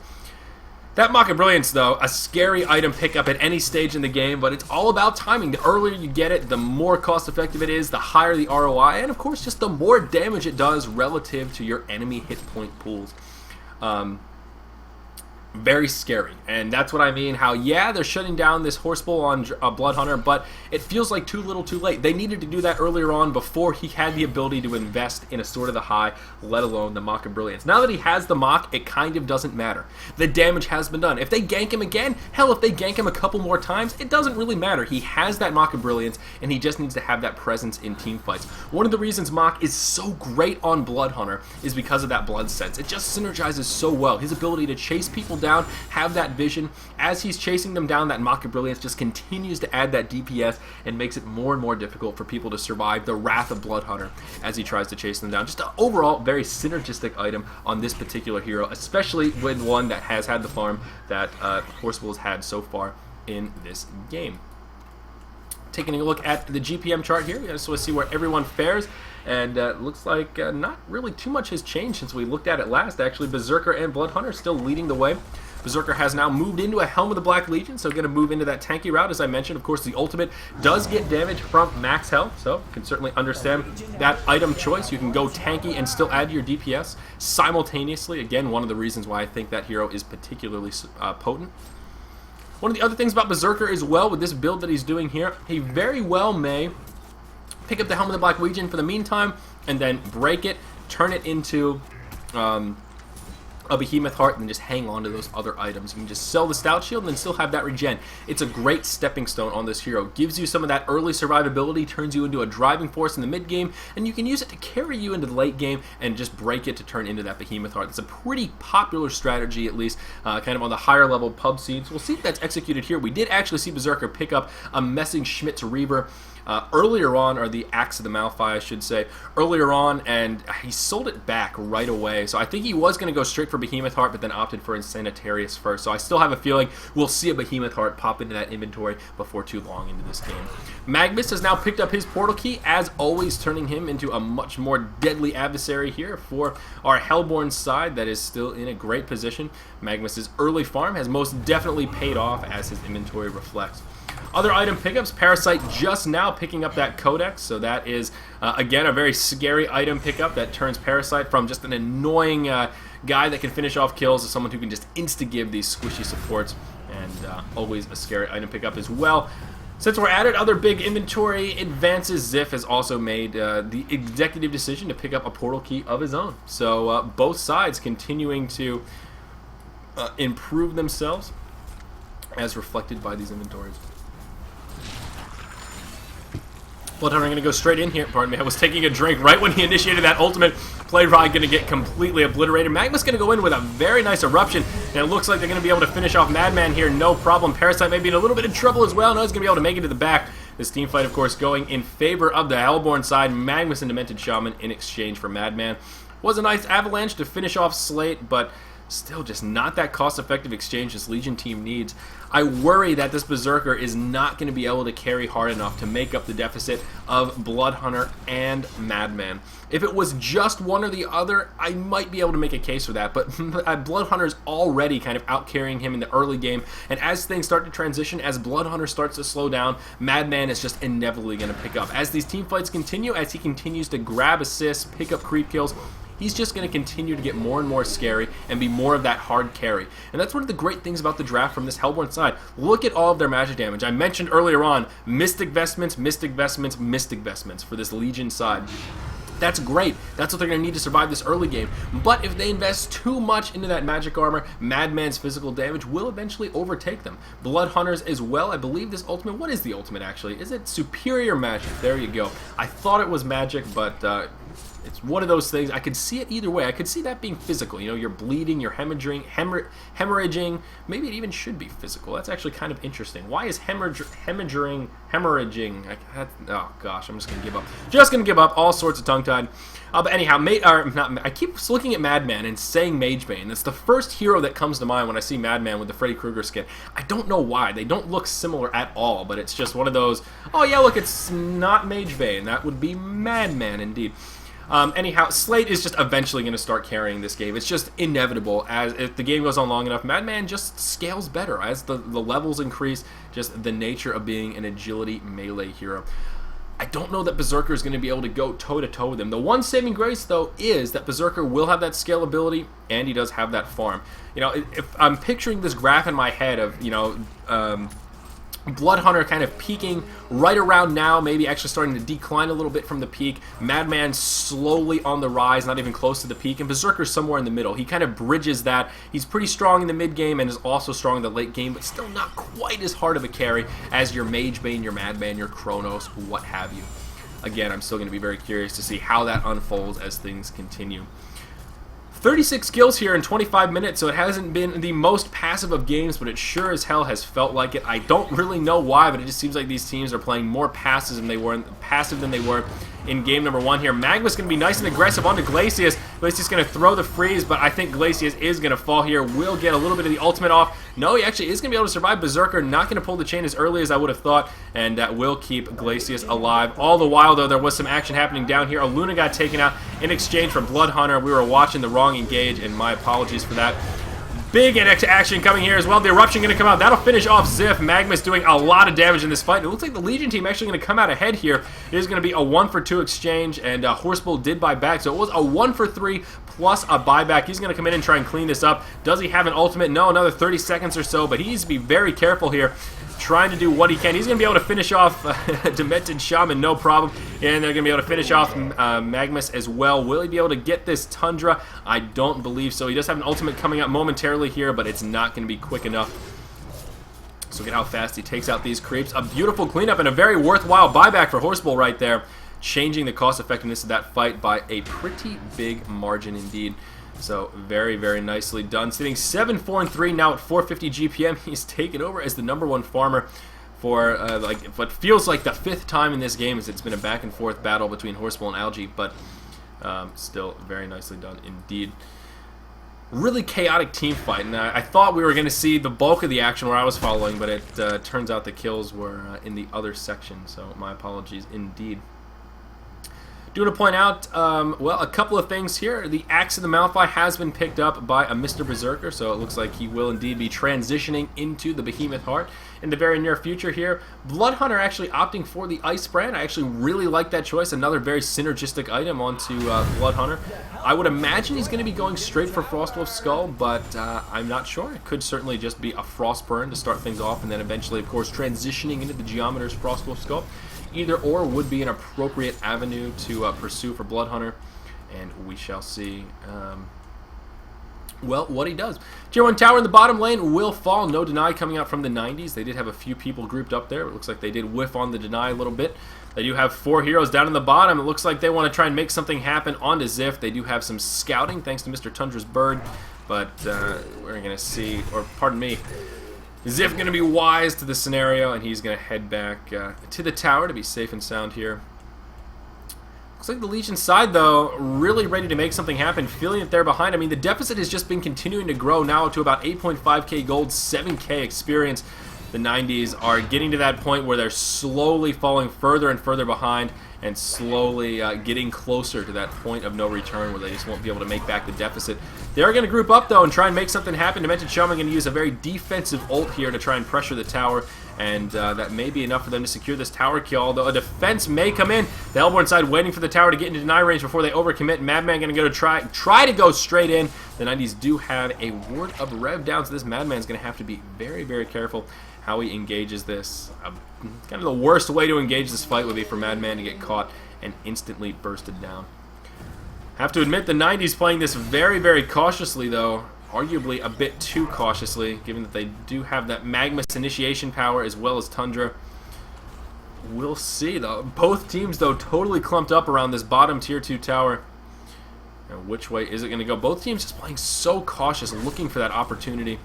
That Maca Brilliance, though, a scary item pickup at any stage in the game, but it's all about timing. The earlier you get it, the more cost-effective it is, the higher the ROI, and of course, just the more damage it does relative to your enemy hit point pools. Very scary, and that's what I mean. How, yeah, they're shutting down this Horsebull on Bloodhunter, but it feels like too little too late. They needed to do that earlier on before he had the ability to invest in a Sword of the High, let alone the Maca Brilliance. Now that he has the Mach, it kind of doesn't matter. The damage has been done. If they gank him again, hell, if they gank him a couple more times, it doesn't really matter. He has that Maca Brilliance, and he just needs to have that presence in team fights. One of the reasons Mach is so great on Bloodhunter is because of that Blood Sense. It just synergizes so well. His ability to chase people people down, have that vision. As he's chasing them down, that Maka Brilliance just continues to add that DPS and makes it more and more difficult for people to survive the Wrath of Blood Hunter as he tries to chase them down. Just an overall very synergistic item on this particular hero, especially with one that has had the farm that Forcible has had so far in this game. Taking a look at the GPM chart here, we just want to see where everyone fares, and looks like not really too much has changed since we looked at it last. Actually, Berserker and Blood Hunter still leading the way. Berserker has now moved into a Helm of the Black Legion, so going to move into that tanky route, as I mentioned. Of course, the ultimate does get damage from max health, so you can certainly understand that item choice. You can go tanky and still add your DPS simultaneously. Again, one of the reasons why I think that hero is particularly potent. One of the other things about Berserker as well, with this build that he's doing here, he very well may pick up the Helm of the Black Legion for the meantime, and then break it, turn it into a Behemoth Heart, and then just hang on to those other items. You can just sell the Stout Shield and then still have that regen. It's a great stepping stone on this hero. Gives you some of that early survivability, turns you into a driving force in the mid game, and you can use it to carry you into the late game and just break it to turn into that Behemoth Heart. It's a pretty popular strategy, at least kind of on the higher level pub scenes. We'll see if that's executed here. We did actually see Berserker pick up a Messerschmitt's Reaver earlier on, or the Axe of the Malphite, I should say, earlier on, and he sold it back right away. So I think he was going to go straight for Behemoth Heart, but then opted for Insanitarius first. So I still have a feeling we'll see a Behemoth Heart pop into that inventory before too long into this game. Magnus has now picked up his Portal Key, as always, turning him into a much more deadly adversary here for our Hellborn side that is still in a great position. Magnus's early farm has most definitely paid off, as his inventory reflects. Other item pickups, Parasite just now picking up that Codex, so that is, again, a very scary item pickup that turns Parasite from just an annoying guy that can finish off kills to someone who can just insta-give these squishy supports, and always a scary item pickup as well. Since we're at it, other big inventory advances, Ziff has also made the executive decision to pick up a Portal Key of his own. So both sides continuing to improve themselves as reflected by these inventories. Bloodhunter going to go straight in here. Pardon me, I was taking a drink right when he initiated that ultimate. Play Rod going to get completely obliterated. Magma's going to go in with a very nice eruption, and it looks like they're going to be able to finish off Madman here, no problem. Parasite may be in a little bit of trouble as well. No, he's going to be able to make it to the back. This team fight, of course, going in favor of the Hellborn side. Magnus and Demented Shaman in exchange for Madman. Was a nice avalanche to finish off Slate, but still just not that cost-effective exchange this Legion team needs. I worry that this Berserker is not going to be able to carry hard enough to make up the deficit of Bloodhunter and Madman. If it was just one or the other, I might be able to make a case for that, but Bloodhunter is already kind of out-carrying him in the early game, and as things start to transition, as Bloodhunter starts to slow down, Madman is just inevitably going to pick up. As these team fights continue, as he continues to grab assists, pick up creep kills, he's just going to continue to get more and more scary and be more of that hard carry. And that's one of the great things about the draft from this Hellborn side. Look at all of their magic damage. I mentioned earlier on, Mystic Vestments, Mystic Vestments, Mystic Vestments for this Legion side. That's great. That's what they're going to need to survive this early game. But if they invest too much into that magic armor, Madman's physical damage will eventually overtake them. Blood Hunters as well. I believe this ultimate, what is the ultimate actually? Is it Superior Magic? There you go. I thought it was magic, but it's one of those things. I could see it either way. I could see that being physical. You know, you're bleeding, you're hemorrhaging. Maybe it even should be physical. That's actually kind of interesting. Why is hemorrhaging? Oh gosh, I'm just gonna give up. Just gonna give up. All sorts of tongue-tied. But anyhow, I keep looking at Madman and saying Magebane. That's the first hero that comes to mind when I see Madman with the Freddy Krueger skin. I don't know why. They don't look similar at all, but it's just one of those, oh yeah, look, it's not Magebane. That would be Madman indeed. Anyhow, Slate is just eventually going to start carrying this game. It's just inevitable. As if the game goes on long enough, Madman just scales better as the levels increase. Just the nature of being an agility melee hero. I don't know that Berserker is going to be able to go toe-to-toe with him. The one saving grace, though, is that Berserker will have that scalability, and he does have that farm. You know, if I'm picturing this graph in my head of, you know, Bloodhunter kind of peaking right around now, maybe actually starting to decline a little bit from the peak. Madman slowly on the rise, not even close to the peak, and Berserker's somewhere in the middle. He kind of bridges that. He's pretty strong in the mid game and is also strong in the late game, but still not quite as hard of a carry as your Magebane, your Madman, your Kronos, what have you. Again, I'm still going to be very curious to see how that unfolds as things continue. 36 kills here in 25 minutes, so it hasn't been the most passive of games, but it sure as hell has felt like it. I don't really know why, but it just seems like these teams are playing more passive than they were in game number 1 here. Magma's going to be nice and aggressive onto Glacius. Glacius going to throw the freeze, but I think Glacius is going to fall here. Will get a little bit of the ultimate off. No, he actually is going to be able to survive. Berserker not going to pull the chain as early as I would have thought, and that will keep Glacius alive. All the while, though, there was some action happening down here. Aluna got taken out in exchange for Blood Hunter. We were watching the wrong engage, and my apologies for that. Big action coming here as well. The Eruption going to come out. That'll finish off Ziff. Magma's doing a lot of damage in this fight. It looks like the Legion team actually going to come out ahead here. It is going to be a 1-for-2 exchange, and Horsebull did buy back. So it was a 1-for-3 plus a buyback. He's going to come in and try and clean this up. Does he have an ultimate? No, another 30 seconds or so, but he needs to be very careful here, trying to do what he can. He's going to be able to finish off Demented Shaman, no problem. And they're going to be able to finish off Magmus as well. Will he be able to get this Tundra? I don't believe so. He does have an ultimate coming up momentarily here, but it's not going to be quick enough. So look at how fast he takes out these creeps. A beautiful cleanup and a very worthwhile buyback for Horsebull right there, changing the cost effectiveness of that fight by a pretty big margin indeed. So very, very nicely done. Sitting 7-4-3 now at 450 GPM. He's taken over as the #1 farmer for like what feels like the 5th time in this game, as it's been a back and forth battle between Horsebull and Algae, but still very nicely done indeed. Really chaotic team fight, and I thought we were going to see the bulk of the action where I was following, but it turns out the kills were in the other section, so my apologies indeed. Do want to point out, well, a couple of things here. The Axe of the Malphite has been picked up by a Mr. Berserker, so it looks like he will indeed be transitioning into the Behemoth Heart in the very near future here. Blood Hunter actually opting for the Ice Brand. I actually really like that choice. Another very synergistic item onto Blood Hunter. I would imagine he's going to be going straight for Frostwolf Skull, but I'm not sure. It could certainly just be a Frostburn to start things off, and then eventually, of course, transitioning into the Geometer's Frostwolf Skull. Either or would be an appropriate avenue to pursue for Blood Hunter, and we shall see well, what he does. Tier 1 tower in the bottom lane will fall. No deny coming out from the 90s. They did have a few people grouped up there. It looks like they did whiff on the deny a little bit. They do have 4 heroes down in the bottom. It looks like they want to try and make something happen onto Ziff. They do have some scouting thanks to Mr. Tundra's bird, but we're going to see, or pardon me, Ziff going to be wise to the scenario, and he's going to head back to the tower to be safe and sound here. Looks like the Legion side, though, really ready to make something happen, feeling it there behind. I mean, the deficit has just been continuing to grow now to about 8.5k gold, 7k experience. The 90s are getting to that point where they're slowly falling further and further behind, and slowly getting closer to that point of no return where they just won't be able to make back the deficit. They are going to group up, though, and try and make something happen. Demented Shaman going to use a very defensive ult here to try and pressure the tower, and that may be enough for them to secure this tower kill, although a defense may come in. The Hellborn side waiting for the tower to get into deny range before they overcommit. Madman going to go to try to go straight in. The 90s do have a ward of rev down, so this Madman's going to have to be very, very careful how he engages this. Kind of the worst way to engage this fight would be for Madman to get caught and instantly bursted down. Have to admit, the 90s playing this very, very cautiously, though. Arguably a bit too cautiously, given that they do have that Magmus initiation power as well as Tundra. We'll see, though. Both teams, though, totally clumped up around this bottom tier 2 tower. Now, which way is it going to go? Both teams just playing so cautious, looking for that opportunity.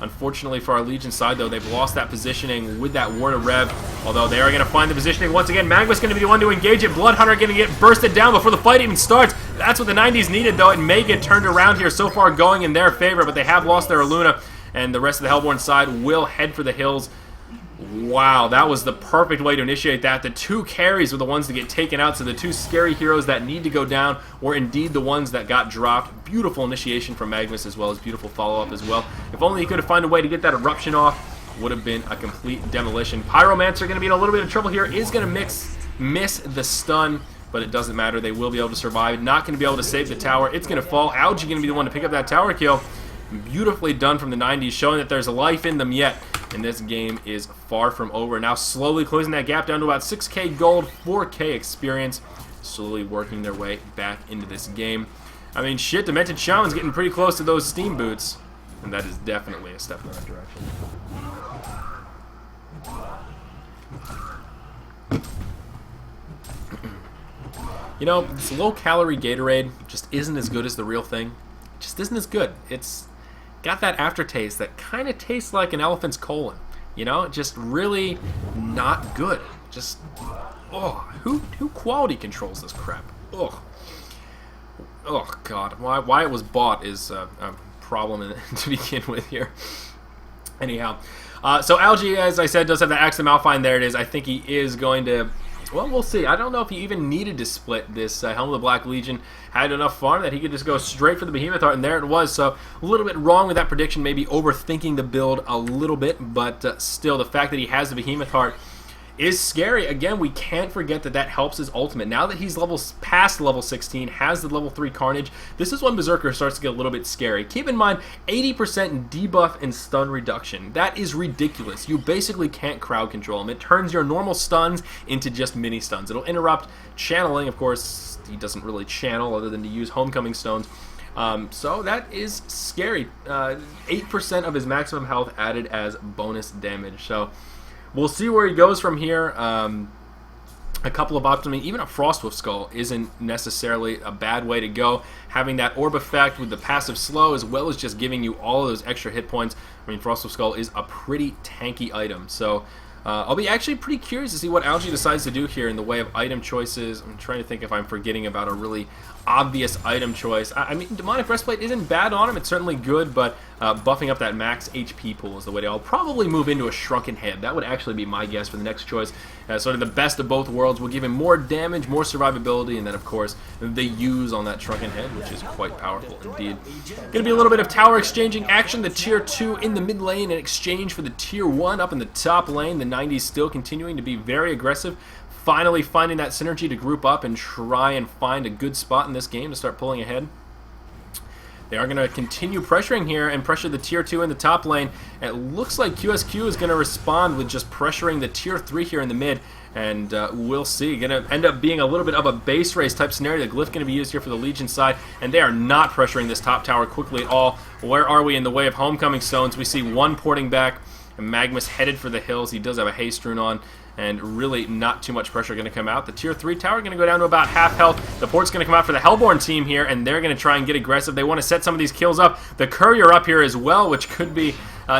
Unfortunately for our Legion side, though, they've lost that positioning with that Ward of Rev, although they are going to find the positioning once again. Magma's going to be the one to engage it. Blood Hunter going to get bursted down before the fight even starts. That's what the 90s needed, though. It may get turned around here, so far going in their favor, but they have lost their Aluna, and the rest of the Hellborn side will head for the hills. Wow, that was the perfect way to initiate that. The 2 carries were the ones to get taken out, so the 2 scary heroes that need to go down were indeed the ones that got dropped. Beautiful initiation from Magnus, as well as beautiful follow-up as well. If only he could have found a way to get that eruption off, would have been a complete demolition. Pyromancer going to be in a little bit of trouble here. Is going to miss the stun, but it doesn't matter. They will be able to survive. Not going to be able to save the tower. It's going to fall. Algae going to be the one to pick up that tower kill. Beautifully done from the 90s, showing that there's life in them yet. And this game is far from over. Now slowly closing that gap down to about 6k gold, 4k experience. Slowly working their way back into this game. I mean, shit, Demented Shaman's getting pretty close to those steam boots. And that is definitely a step in the right direction. You know, this low-calorie Gatorade just isn't as good as the real thing. just isn't as good. It's got that aftertaste that kind of tastes like an elephant's colon. You know, just really not good. Just, oh, who quality controls this crap? Ugh. Oh, God. Why it was bought is a problem to begin with here. Anyhow, so Algae, as I said, does have the Axe of Malphine. There it is. I think he is going to... Well, we'll see. I don't know if he even needed to split this. Helm of the Black Legion had enough farm that he could just go straight for the Behemoth Heart, and there it was. So a little bit wrong with that prediction, maybe overthinking the build a little bit, but still, the fact that he has the Behemoth Heart is scary. Again, we can't forget that helps his ultimate. Now that he's past level 16, has the level 3 Carnage, this is when Berserker starts to get a little bit scary. Keep in mind, 80% debuff and stun reduction. That is ridiculous. You basically can't crowd control him. It turns your normal stuns into just mini stuns. It'll interrupt channeling. Of course, he doesn't really channel other than to use Homecoming Stones. So that is scary. 8% of his maximum health added as bonus damage. So we'll see where he goes from here. A couple of options. I mean, even a Frostwolf Skull isn't necessarily a bad way to go. Having that orb effect with the passive slow, as well as just giving you all of those extra hit points. I mean, Frostwolf Skull is a pretty tanky item. So I'll be actually pretty curious to see what Algae decides to do here in the way of item choices. I'm trying to think if I'm forgetting about a really obvious item choice. I mean, Demonic Breastplate isn't bad on him. It's certainly good, but buffing up that max HP pool is the way to. I'll probably move into a Shrunken Head. That would actually be my guess for the next choice. Sort of the best of both worlds. Will give him more damage, more survivability, and then, of course, the use on that Shrunken Head, which is quite powerful indeed. Going to be a little bit of tower exchanging action. The Tier 2 in the mid lane in exchange for the Tier 1 up in the top lane. The 90s still continuing to be very aggressive. Finally finding that synergy to group up and try and find a good spot in this game to start pulling ahead. They are going to continue pressuring here and pressure the Tier 2 in the top lane. It looks like QsQ is going to respond with just pressuring the Tier 3 here in the mid. And we'll see. Going to end up being a little bit of a base race type scenario. The Glyph going to be used here for the Legion side. And they are not pressuring this top tower quickly at all. Where are we in the way of Homecoming Stones? We see one porting back. And Magmus headed for the hills. He does have a haste rune on. And really not too much pressure going to come out. The Tier 3 tower going to go down to about half health. The port's going to come out for the Hellborn team here, and they're going to try and get aggressive. They want to set some of these kills up. The Courier up here as well, which could be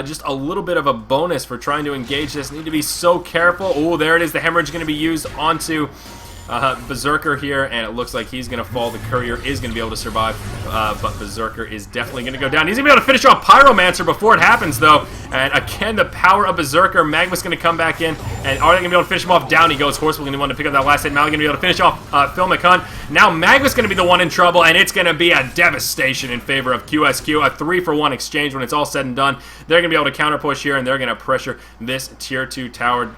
just a little bit of a bonus for trying to engage this. Need to be so careful. Oh, there it is. The Hemorrhage going to be used onto Berserker here, and it looks like he's going to fall. The Courier is going to be able to survive, but Berserker is definitely going to go down. He's going to be able to finish off Pyromancer before it happens, though. And again, the power of Berserker. Magma's going to come back in, and are they going to be able to finish him off? Down he goes. Horseful going to want to pick up that last hit. Now going to be able to finish off Phil McCunn. Now Magma's going to be the one in trouble, and it's going to be a devastation in favor of QsQ. A 3-for-1 exchange when it's all said and done. They're going to be able to counter push here, and they're going to pressure this Tier 2 tower.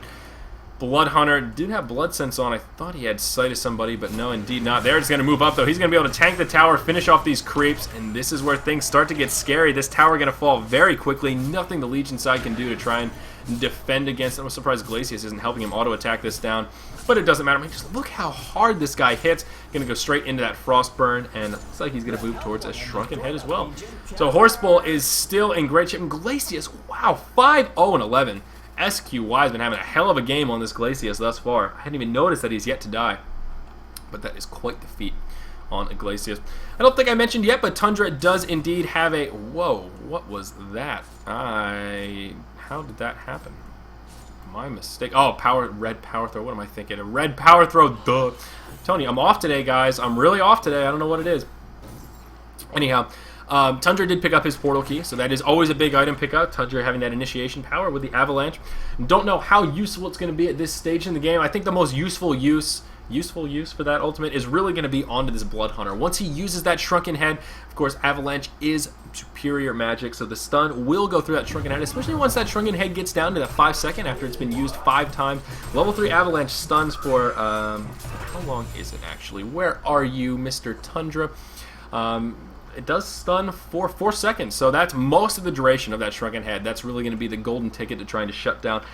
Blood Hunter did have Blood Sense on. I thought he had sight of somebody, but no, indeed not. They're just going to move up, though. He's going to be able to tank the tower, finish off these creeps, and this is where things start to get scary. This tower going to fall very quickly. Nothing the Legion side can do to try and defend against it. I'm surprised Glacius isn't helping him auto-attack this down, but it doesn't matter. I mean, just look how hard this guy hits. Going to go straight into that Frostburn, and it looks like he's going to move towards a Shrunken Head as well. So Horsebull is still in great shape. And Glacius, wow, 5-0-11. SQY has been having a hell of a game on this Glacius thus far. I hadn't even noticed that he's yet to die. But that is quite the feat on a Glacius. I don't think I mentioned yet, but Tundra does indeed have a... Whoa, what was that? How did that happen? My mistake. Oh, red power throw. What am I thinking? A red power throw. Duh. Tony, I'm off today, guys. I'm really off today. I don't know what it is. Anyhow... Tundra did pick up his portal key, so that is always a big item pickup. Tundra having that initiation power with the Avalanche. Don't know how useful it's going to be at this stage in the game. I think the most useful use for that ultimate is really going to be onto this Blood Hunter. Once he uses that Shrunken Head, of course, Avalanche is superior magic, so the stun will go through that Shrunken Head, especially once that Shrunken Head gets down to the 5 second after it's been used 5 times. Level 3 Avalanche stuns for, how long is it actually? Where are you, Mr. Tundra? It does stun for 4 seconds, so that's most of the duration of that Shrunken Head. That's really going to be the golden ticket to trying to shut down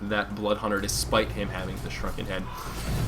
that Blood Hunter, despite him having the Shrunken Head.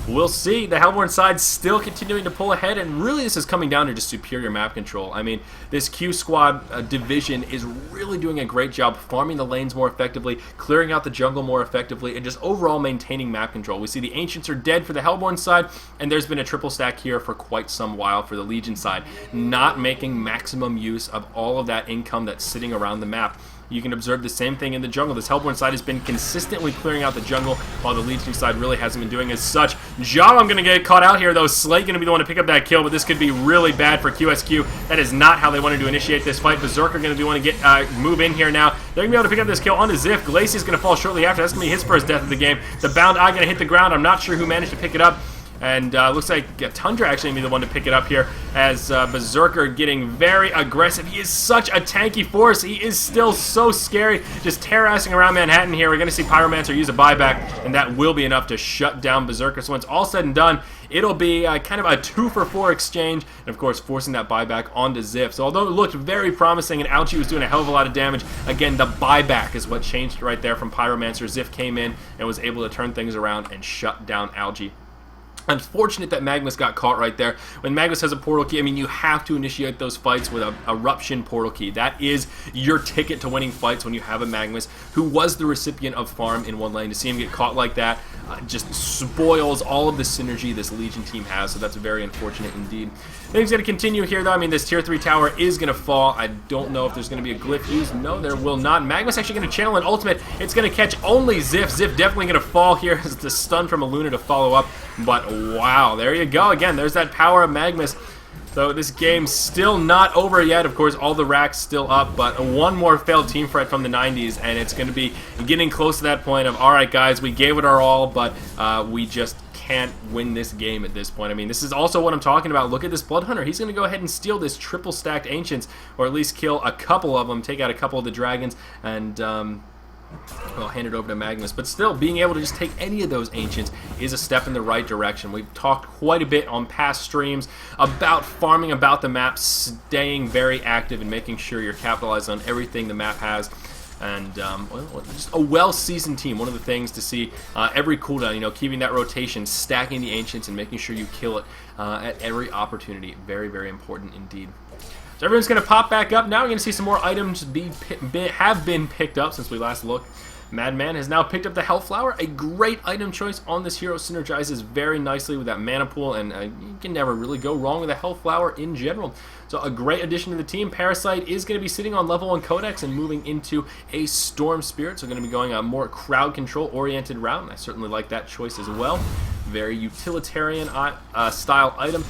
We'll see. The Hellborn side still continuing to pull ahead, and really this is coming down to just superior map control. I mean, this Q Squad division is really doing a great job farming the lanes more effectively, clearing out the jungle more effectively, and just overall maintaining map control. We see the Ancients are dead for the Hellborn side, and there's been a triple stack here for quite some while for the Legion side. Not making making maximum use of all of that income that's sitting around the map. You can observe the same thing in the jungle. This Hellborn side has been consistently clearing out the jungle, while the Legion side really hasn't been doing as such. I'm going to get caught out here, though. Slay going to be the one to pick up that kill, but this could be really bad for QsQ. That is not how they wanted to initiate this fight. Berserker going to be one to get move in here now. They're going to be able to pick up this kill onto Ziff. Glacier is going to fall shortly after. That's going to be his first death of the game. The Bound Eye going to hit the ground. I'm not sure who managed to pick it up. And looks like Tundra actually may be the one to pick it up here, as Berserker getting very aggressive. He is such a tanky force. He is still so scary, just terrorizing around Manhattan here. We're going to see Pyromancer use a buyback, and that will be enough to shut down Berserker. So when it's all said and done, it'll be kind of a 2-for-4 exchange, and of course forcing that buyback onto Ziff. So although it looked very promising and Alchi was doing a hell of a lot of damage, again, the buyback is what changed right there from Pyromancer. Ziff came in and was able to turn things around and shut down Algae. Unfortunate that Magnus got caught right there. When Magnus has a portal key, I mean, you have to initiate those fights with a Eruption portal key. That is your ticket to winning fights when you have a Magnus who was the recipient of farm in one lane. To see him get caught like that just spoils all of the synergy this Legion team has, so that's very unfortunate indeed. Things going to continue here, though. I mean, this tier 3 tower is going to fall. I don't know if there's going to be a glyph used. No, there will not. Magnus actually going to channel an ultimate. It's going to catch only Ziff. Ziff definitely going to fall here as the stun from a Luna to follow up. But wow, there you go. Again, there's that power of Magnus. So this game's still not over yet. Of course, all the racks still up, but one more failed team fight from the 90s, and it's going to be getting close to that point of, all right, guys, we gave it our all, but we just can't win this game at this point. I mean, this is also what I'm talking about. Look at this Blood Hunter. He's going to go ahead and steal this triple stacked Ancients, or at least kill a couple of them, take out a couple of the dragons, and well, hand it over to Magnus. But still, being able to just take any of those Ancients is a step in the right direction. We've talked quite a bit on past streams about farming about the map, staying very active, and making sure you're capitalizing on everything the map has. And well, just a well-seasoned team. One of the things to see every cooldown, you know, keeping that rotation, stacking the Ancients, and making sure you kill it at every opportunity. Very, very important indeed. So everyone's going to pop back up. Now we're going to see some more items have been picked up since we last looked. Madman has now picked up the Hellflower, a great item choice on this hero. Synergizes very nicely with that mana pool, and you can never really go wrong with a Hellflower in general. So a great addition to the team. Parasite is going to be sitting on level 1 Codex and moving into a Storm Spirit, so going to be going a more crowd control oriented route, and I certainly like that choice as well. Very utilitarian style item.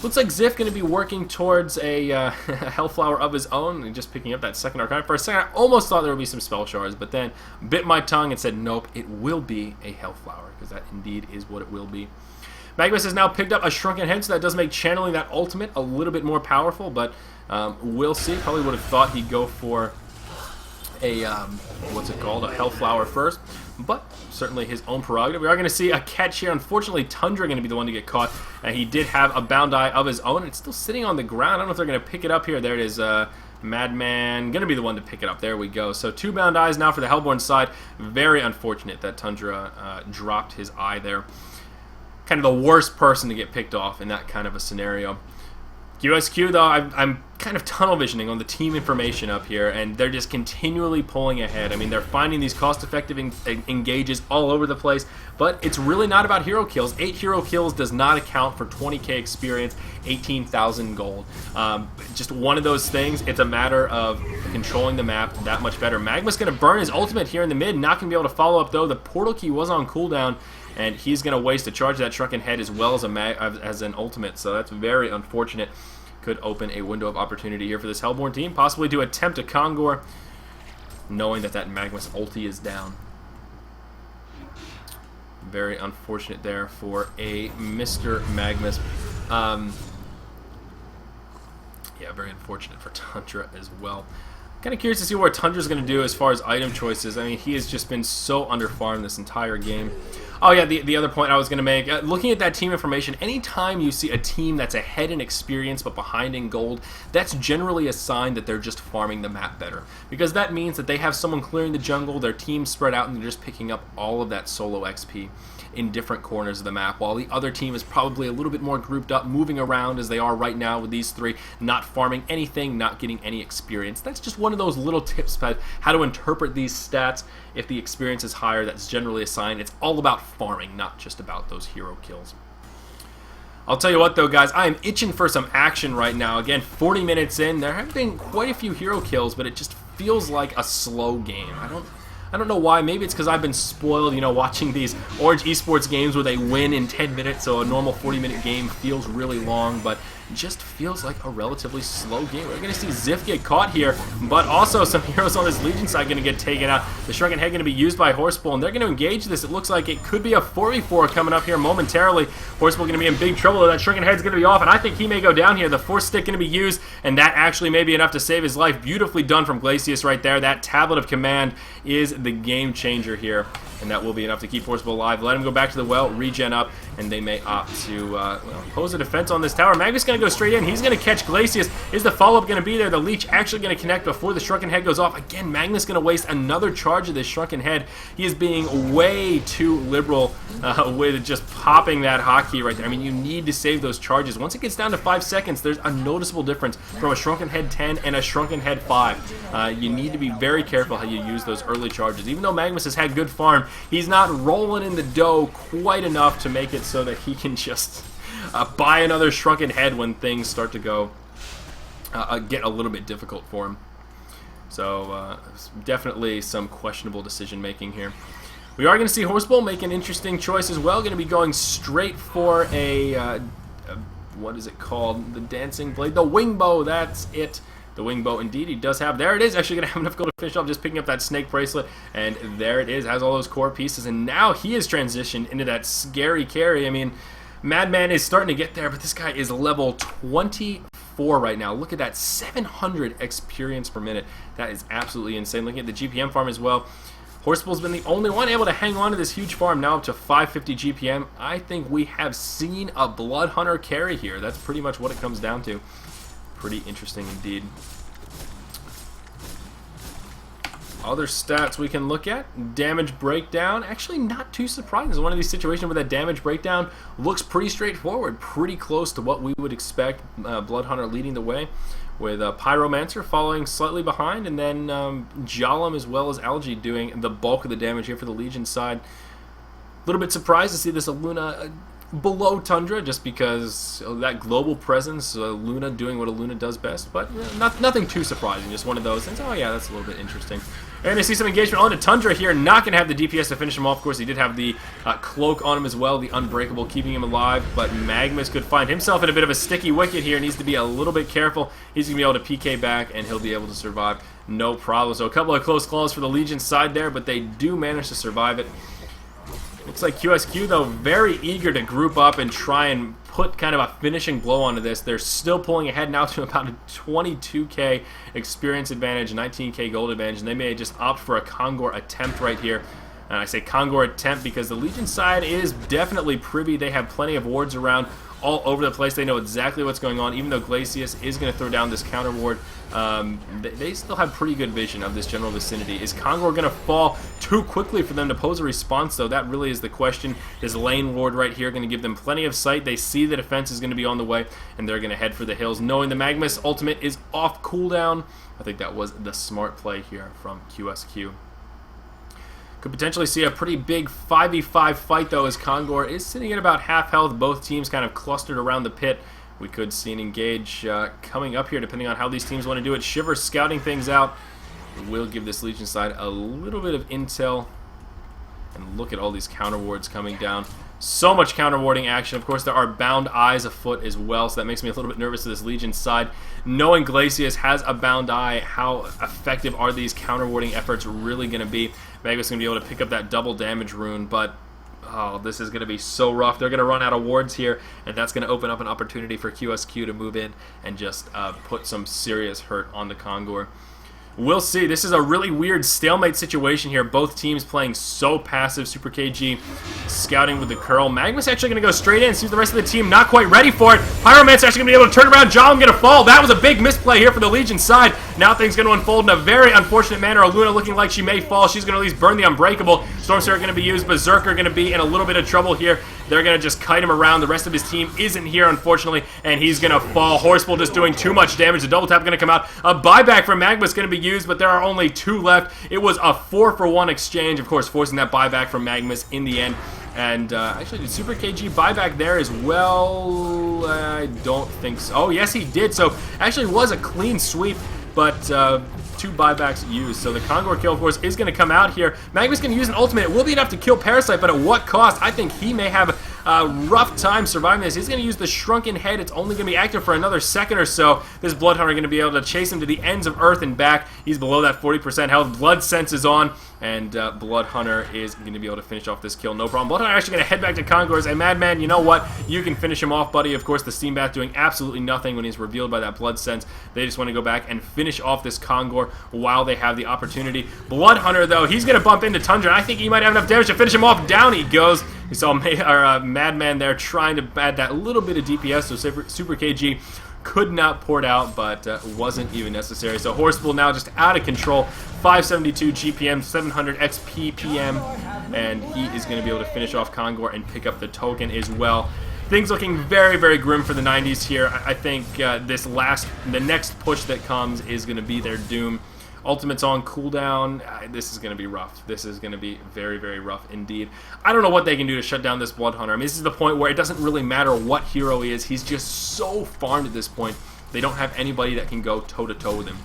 Looks like Ziff going to be working towards a Hellflower of his own, and just picking up that second Arcana. For a second, I almost thought there would be some Spell Shards, but then bit my tongue and said, nope, it will be a Hellflower, because that indeed is what it will be. Magnus has now picked up a Shrunken Head, so that does make channeling that ultimate a little bit more powerful, but we'll see. Probably would have thought he'd go for a, what's it called, a Hellflower first, but certainly his own prerogative. We are going to see a catch here. Unfortunately, Tundra going to be the one to get caught, and he did have a Bound Eye of his own. It's still sitting on the ground. I don't know if they're going to pick it up here. There it is. Madman going to be the one to pick it up. There we go. So 2 Bound Eyes now for the Hellborn side. Very unfortunate that Tundra dropped his eye there. Kind of the worst person to get picked off in that kind of a scenario. QsQ, though, I'm kind of tunnel visioning on the team information up here, and they're just continually pulling ahead. I mean, they're finding these cost-effective engages all over the place, but it's really not about hero kills. 8 hero kills does not account for 20k experience, 18,000 gold. Just one of those things. It's a matter of controlling the map that much better. Magma's going to burn his ultimate here in the mid, not going to be able to follow up, though. The portal key was on cooldown, and he's going to waste a charge of that Shrunken Head as well as an ultimate, so that's very unfortunate. Could open a window of opportunity here for this Hellborn team, possibly to attempt a Kongor, knowing that that Magnus ulti is down. Very unfortunate there for a Mr. Magnus. Yeah, very unfortunate for Tundra as well. Kind of curious to see what Tundra's going to do as far as item choices. I mean, he has just been so underfarmed this entire game. Oh yeah, the other point I was going to make, looking at that team information, anytime you see a team that's ahead in experience but behind in gold, that's generally a sign that they're just farming the map better. Because that means that they have someone clearing the jungle, their team's spread out, and they're just picking up all of that solo XP in different corners of the map, while the other team is probably a little bit more grouped up, moving around as they are right now with these 3, not farming anything, not getting any experience. That's just one of those little tips about how to interpret these stats. If the experience is higher, that's generally a sign. It's all about farming, not just about those hero kills. I'll tell you what, though, guys, I am itching for some action right now. Again, 40 minutes in, there have been quite a few hero kills, but it just feels like a slow game. I don't know why. Maybe it's because I've been spoiled, you know, watching these Orange Esports games where they win in 10 minutes, so a normal 40-minute game feels really long, but it just feels like a relatively slow game. We're going to see Ziff get caught here, but also some heroes on this Legion side going to get taken out. The Shrunken Head going to be used by Horsebull, and they're going to engage this. It looks like it could be a 4v4 coming up here momentarily. Horsebull going to be in big trouble. That Shrunken Head's going to be off, and I think he may go down here. The Force Stick going to be used, and that actually may be enough to save his life. Beautifully done from Glacius right there. That Tablet of Command is the game changer here, and that will be enough to keep Horsebull alive. Let him go back to the well, regen up, and they may opt to well, pose a defense on this tower. Magnus going to go straight in. He's going to catch Glacius. Is the follow-up going to be there? The Leech actually going to connect before the Shrunken Head goes off. Again, Magnus going to waste another charge of this Shrunken Head. He is being way too liberal with just popping that hotkey right there. I mean, you need to save those charges. Once it gets down to 5 seconds, there's a noticeable difference from a Shrunken Head 10 and a Shrunken Head 5. You need to be very careful how you use those early charges. Even though Magnus has had good farm, he's not rolling in the dough quite enough to make it so that he can just buy another Shrunken Head when things start to go get a little bit difficult for him. So definitely some questionable decision making here. We are going to see Horsebull make an interesting choice as well. Going to be going straight for a what is it called? The Dancing Blade, the Wing Bow. That's it. The Wing Bow, indeed, he does have. There it is. Actually going to have enough gold to finish off, just picking up that Snake Bracelet. And there it is. Has all those core pieces. And now he is transitioned into that scary carry. I mean, Madman is starting to get there, but this guy is level 24 right now. Look at that. 700 experience per minute. That is absolutely insane. Looking at the GPM farm as well. Horsebull's been the only one able to hang on to this huge farm, now up to 550 GPM. I think we have seen a Blood Hunter carry here. That's pretty much what it comes down to. Pretty interesting indeed. Other stats we can look at. Damage breakdown. Actually not too surprising. It's one of these situations where that damage breakdown looks pretty straightforward. Pretty close to what we would expect. Blood Hunter leading the way, with Pyromancer following slightly behind, and then Jalum as well as Algae doing the bulk of the damage here for the Legion side. A little bit surprised to see this Luna below Tundra, just because of that global presence, Luna doing what a Luna does best, but nothing too surprising, just one of those things. Oh yeah, that's a little bit interesting. And to see some engagement on the Tundra here, not going to have the DPS to finish him off. Of course, he did have the cloak on him as well, the Unbreakable, keeping him alive, but Magnus could find himself in a bit of a sticky wicket here, needs to be a little bit careful. He's going to be able to PK back, and he'll be able to survive no problem. So a couple of close calls for the Legion side there, but they do manage to survive it. Looks like QsQ, though, very eager to group up and try and put kind of a finishing blow onto this. They're still pulling ahead now to about a 22k experience advantage, 19k gold advantage, and they may just opt for a Kongor attempt right here. And I say Kongor attempt because the Legion side is definitely privy. They have plenty of wards around all over the place. They know exactly what's going on. Even though Glacius is going to throw down this counter ward, they still have pretty good vision of this general vicinity. Is Kongor going to fall too quickly for them to pose a response, though? That really is the question. This lane ward right here going to give them plenty of sight. They see the defense is going to be on the way, and they're going to head for the hills, knowing the Magnus ultimate is off cooldown. I think that was the smart play here from QsQ. Could potentially see a pretty big 5v5 fight, though, as Kongor is sitting at about half health. Both teams kind of clustered around the pit. We could see an engage coming up here, depending on how these teams want to do it. Shiver scouting things out. It will give this Legion side a little bit of intel. And look at all these counter wards coming down. So much counter warding action. Of course, there are bound eyes afoot as well, so that makes me a little bit nervous to this Legion side. Knowing Glacius has a bound eye, how effective are these counter warding efforts really going to be? Magnus going to be able to pick up that double damage rune, but oh, this is going to be so rough. They're going to run out of wards here, and that's going to open up an opportunity for QsQ to move in and just put some serious hurt on the Kongor. We'll see. This is a really weird stalemate situation here. Both teams playing so passive. Super KG scouting with the curl. Magnus actually going to go straight in. Seems the rest of the team not quite ready for it. Pyromancer actually going to be able to turn around. Jalum going to fall. That was a big misplay here for the Legion side. Now things going to unfold in a very unfortunate manner. Luna looking like she may fall. She's going to at least burn the Unbreakable. Stormseer going to be used. Berserker going to be in a little bit of trouble here. They're going to just kite him around. The rest of his team isn't here, unfortunately, and he's going to fall. Horsebull just doing too much damage. The double tap going to come out. A buyback from Magnus going to be used, but there are only 2 left. It was a 4-for-1 exchange, of course, forcing that buyback from Magnus in the end. And actually, did Super KG buyback there as well? I don't think so. Oh, yes, he did. So actually was a clean sweep, but 2 buybacks used. So the Kongor kill, of course, is going to come out here. Magma's going to use an ultimate. It will be enough to kill Parasite, but at what cost? I think he may have a rough time surviving this. He's going to use the Shrunken Head. It's only going to be active for another second or so. This Bloodhunter going to be able to chase him to the ends of Earth and back. He's below that 40% health. Blood Sense is on, and Bloodhunter is going to be able to finish off this kill. No problem. Bloodhunter actually going to head back to Kongors, and Madman, you know what? You can finish him off, buddy. Of course, the Steam Bath doing absolutely nothing when he's revealed by that Blood Sense. They just want to go back and finish off this Kongor while they have the opportunity. Bloodhunter, though, he's going to bump into Tundra. I think he might have enough damage to finish him off. Down he goes. We saw Madman there trying to add that little bit of DPS, so Super KG could not pour it out, but wasn't even necessary. So Horsepool now just out of control. 572 GPM, 700 XP PM, and he is going to be able to finish off Kongor and pick up the token as well. Things looking very, very grim for the 90s here. I think the next push that comes is going to be their doom. Ultimate's on cooldown. This is going to be rough. This is going to be very, very rough indeed. I don't know what they can do to shut down this Bloodhunter. I mean, this is the point where it doesn't really matter what hero he is. He's just so farmed at this point. They don't have anybody that can go toe-to-toe with him.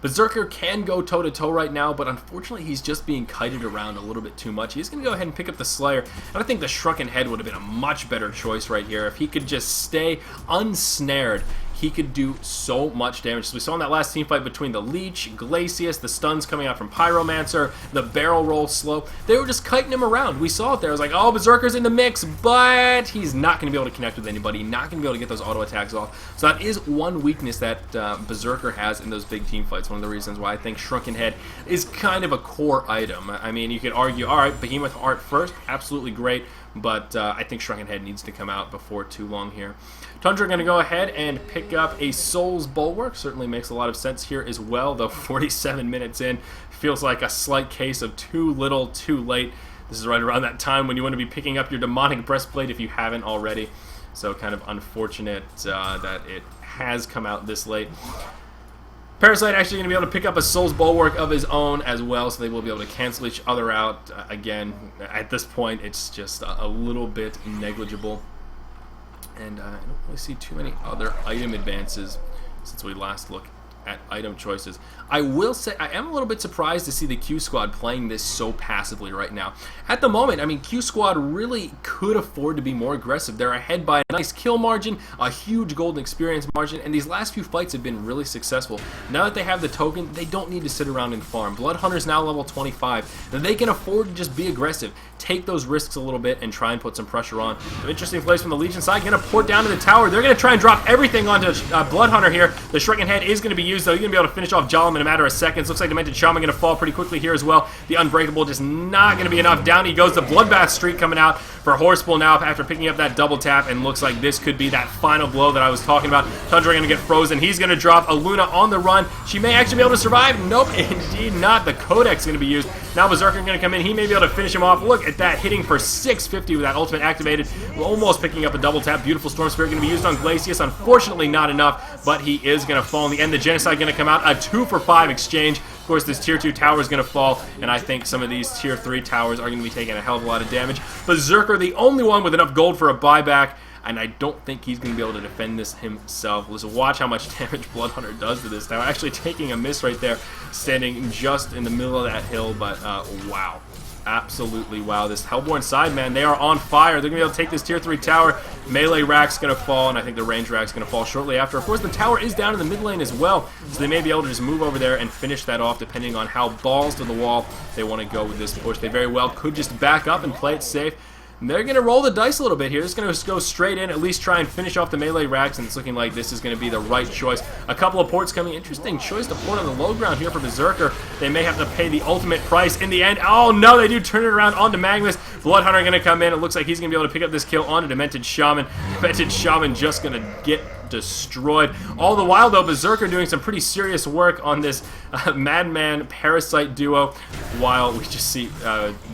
Berserker can go toe-to-toe right now, but unfortunately he's just being kited around a little bit too much. He's going to go ahead and pick up the Slayer, and I think the Shrunken Head would have been a much better choice right here. If he could just stay unsnared, he could do so much damage. So we saw in that last team fight between the Leech, Glacius, the stuns coming out from Pyromancer, the barrel roll slow. They were just kiting him around. We saw it there. I was like, oh, Berserker's in the mix, but he's not going to be able to connect with anybody, not going to be able to get those auto attacks off. So that is one weakness that Berserker has in those big team fights. One of the reasons why I think Shrunken Head is kind of a core item. I mean, you could argue, all right, Behemoth Art first, absolutely great, but I think Shrunken Head needs to come out before too long here. Tundra going to go ahead and pick up a Soul's Bulwark. Certainly makes a lot of sense here as well, though 47 minutes in feels like a slight case of too little, too late. This is right around that time when you want to be picking up your Demonic Breastplate if you haven't already. So kind of unfortunate that it has come out this late. Parasite actually going to be able to pick up a Soul's Bulwark of his own as well, so they will be able to cancel each other out. Again, at this point, it's just a little bit negligible. And I don't really see too many other item advances since we last looked at item choices. I will say I am a little bit surprised to see the Q Squad playing this so passively right now. At the moment, I mean, Q Squad really could afford to be more aggressive. They're ahead by a nice kill margin, a huge golden experience margin, and these last few fights have been really successful. Now that they have the token, they don't need to sit around and farm. Bloodhunter's now level 25, and they can afford to just be aggressive, take those risks a little bit, and try and put some pressure on. Some interesting plays from the Legion side, going to port down to the tower. They're going to try and drop everything onto Bloodhunter here. The Shrunken Head is going to be used, though. He's going to be able to finish off Jalam in a matter of seconds. Looks like Demented Shaman going to fall pretty quickly here as well. The Unbreakable just not going to be enough. Down he goes. The Bloodbath streak coming out for Horsepool now after picking up that double tap, and looks like this could be that final blow that I was talking about. Tundra going to get frozen. He's going to drop a Luna on the run. She may actually be able to survive. Nope, indeed not. The Codex going to be used. Now Berserker going to come in. He may be able to finish him off. Look at that, hitting for 650 with that ultimate activated. Almost picking up a double tap. Beautiful Storm Spirit going to be used on Glacius. Unfortunately not enough, but he is going to fall in the end. The Genocide going to come out. A 2-for-5 exchange. Of course, this tier 2 tower is going to fall, and I think some of these tier 3 towers are going to be taking a hell of a lot of damage. Berserker, the only one with enough gold for a buyback, and I don't think he's going to be able to defend this himself. Let's watch how much damage Bloodhunter does to this tower. Actually taking a miss right there, standing just in the middle of that hill, but wow. Absolutely wow. This Hellborn side, man, they are on fire. They're going to be able to take this tier 3 tower. Melee rack's going to fall, and I think the range rack's going to fall shortly after. Of course, the tower is down in the mid lane as well, so they may be able to just move over there and finish that off depending on how balls to the wall they want to go with this push. They very well could just back up and play it safe. They're going to roll the dice a little bit here. They're just going to go straight in, at least try and finish off the melee racks, and it's looking like this is going to be the right choice. A couple of ports coming. Interesting choice to port on the low ground here for Berserker. They may have to pay the ultimate price in the end. Oh, no, they do turn it around onto Magnus. Bloodhunter going to come in. It looks like he's going to be able to pick up this kill onto Demented Shaman. Demented Shaman just going to get destroyed. All the while, though, Berserker doing some pretty serious work on this Madman Parasite duo, while we just see,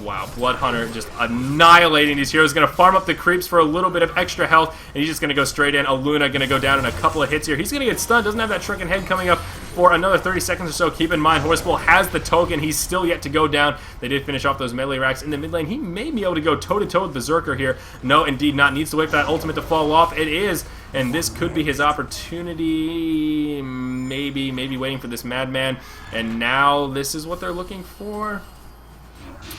wow, Bloodhunter just annihilating these heroes. Going to farm up the creeps for a little bit of extra health, and he's just going to go straight in. Aluna going to go down in a couple of hits here. He's going to get stunned. Doesn't have that Shrunken Head coming up for another 30 seconds or so. Keep in mind, Horseful has the token. He's still yet to go down. They did finish off those melee racks in the mid lane. He may be able to go toe-to-toe with Berserker here. No, indeed not. Needs to wait for that ultimate to fall off. It is, and this could be his opportunity. Maybe waiting for this Madman. And now this is what they're looking for.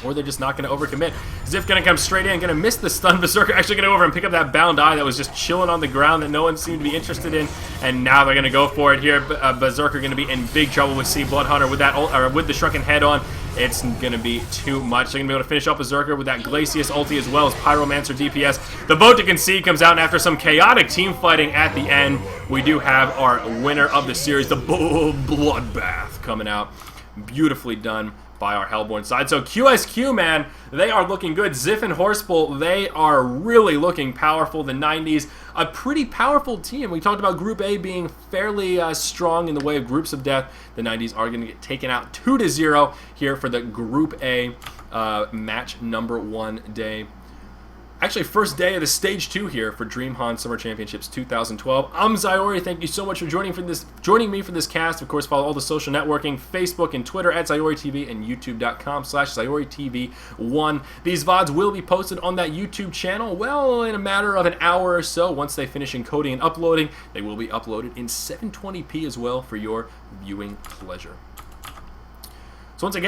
Or they're just not going to overcommit. Ziff going to come straight in, going to miss the stun. Berserker actually going to go over and pick up that bound eye that was just chilling on the ground that no one seemed to be interested in. And now they're going to go for it here. Berserker going to be in big trouble with C Bloodhunter with that with the Shrunken Head on. It's going to be too much. They're going to be able to finish off Berserker with that Glacius ulti as well as Pyromancer DPS. The Vote to Concede comes out, and after some chaotic team fighting at the end, we do have our winner of the series, the Bloodbath, coming out. Beautifully done by our Hellborn side. So QsQ, man, they are looking good. Ziff and Horseful, they are really looking powerful. The 90s, a pretty powerful team. We talked about Group A being fairly strong in the way of groups of death. The 90s are going to get taken out 2-0 here for the Group A match number 1 day. Actually, first day of the Stage 2 here for DreamHoN Summer Championships 2012. I'm Zyori. Thank you so much for joining me for this cast. Of course, follow all the social networking, Facebook and Twitter at ZyoriTV and YouTube.com/ZyoriTV1. These VODs will be posted on that YouTube channel, well, in a matter of an hour or so. Once they finish encoding and uploading, they will be uploaded in 720p as well for your viewing pleasure. So once again,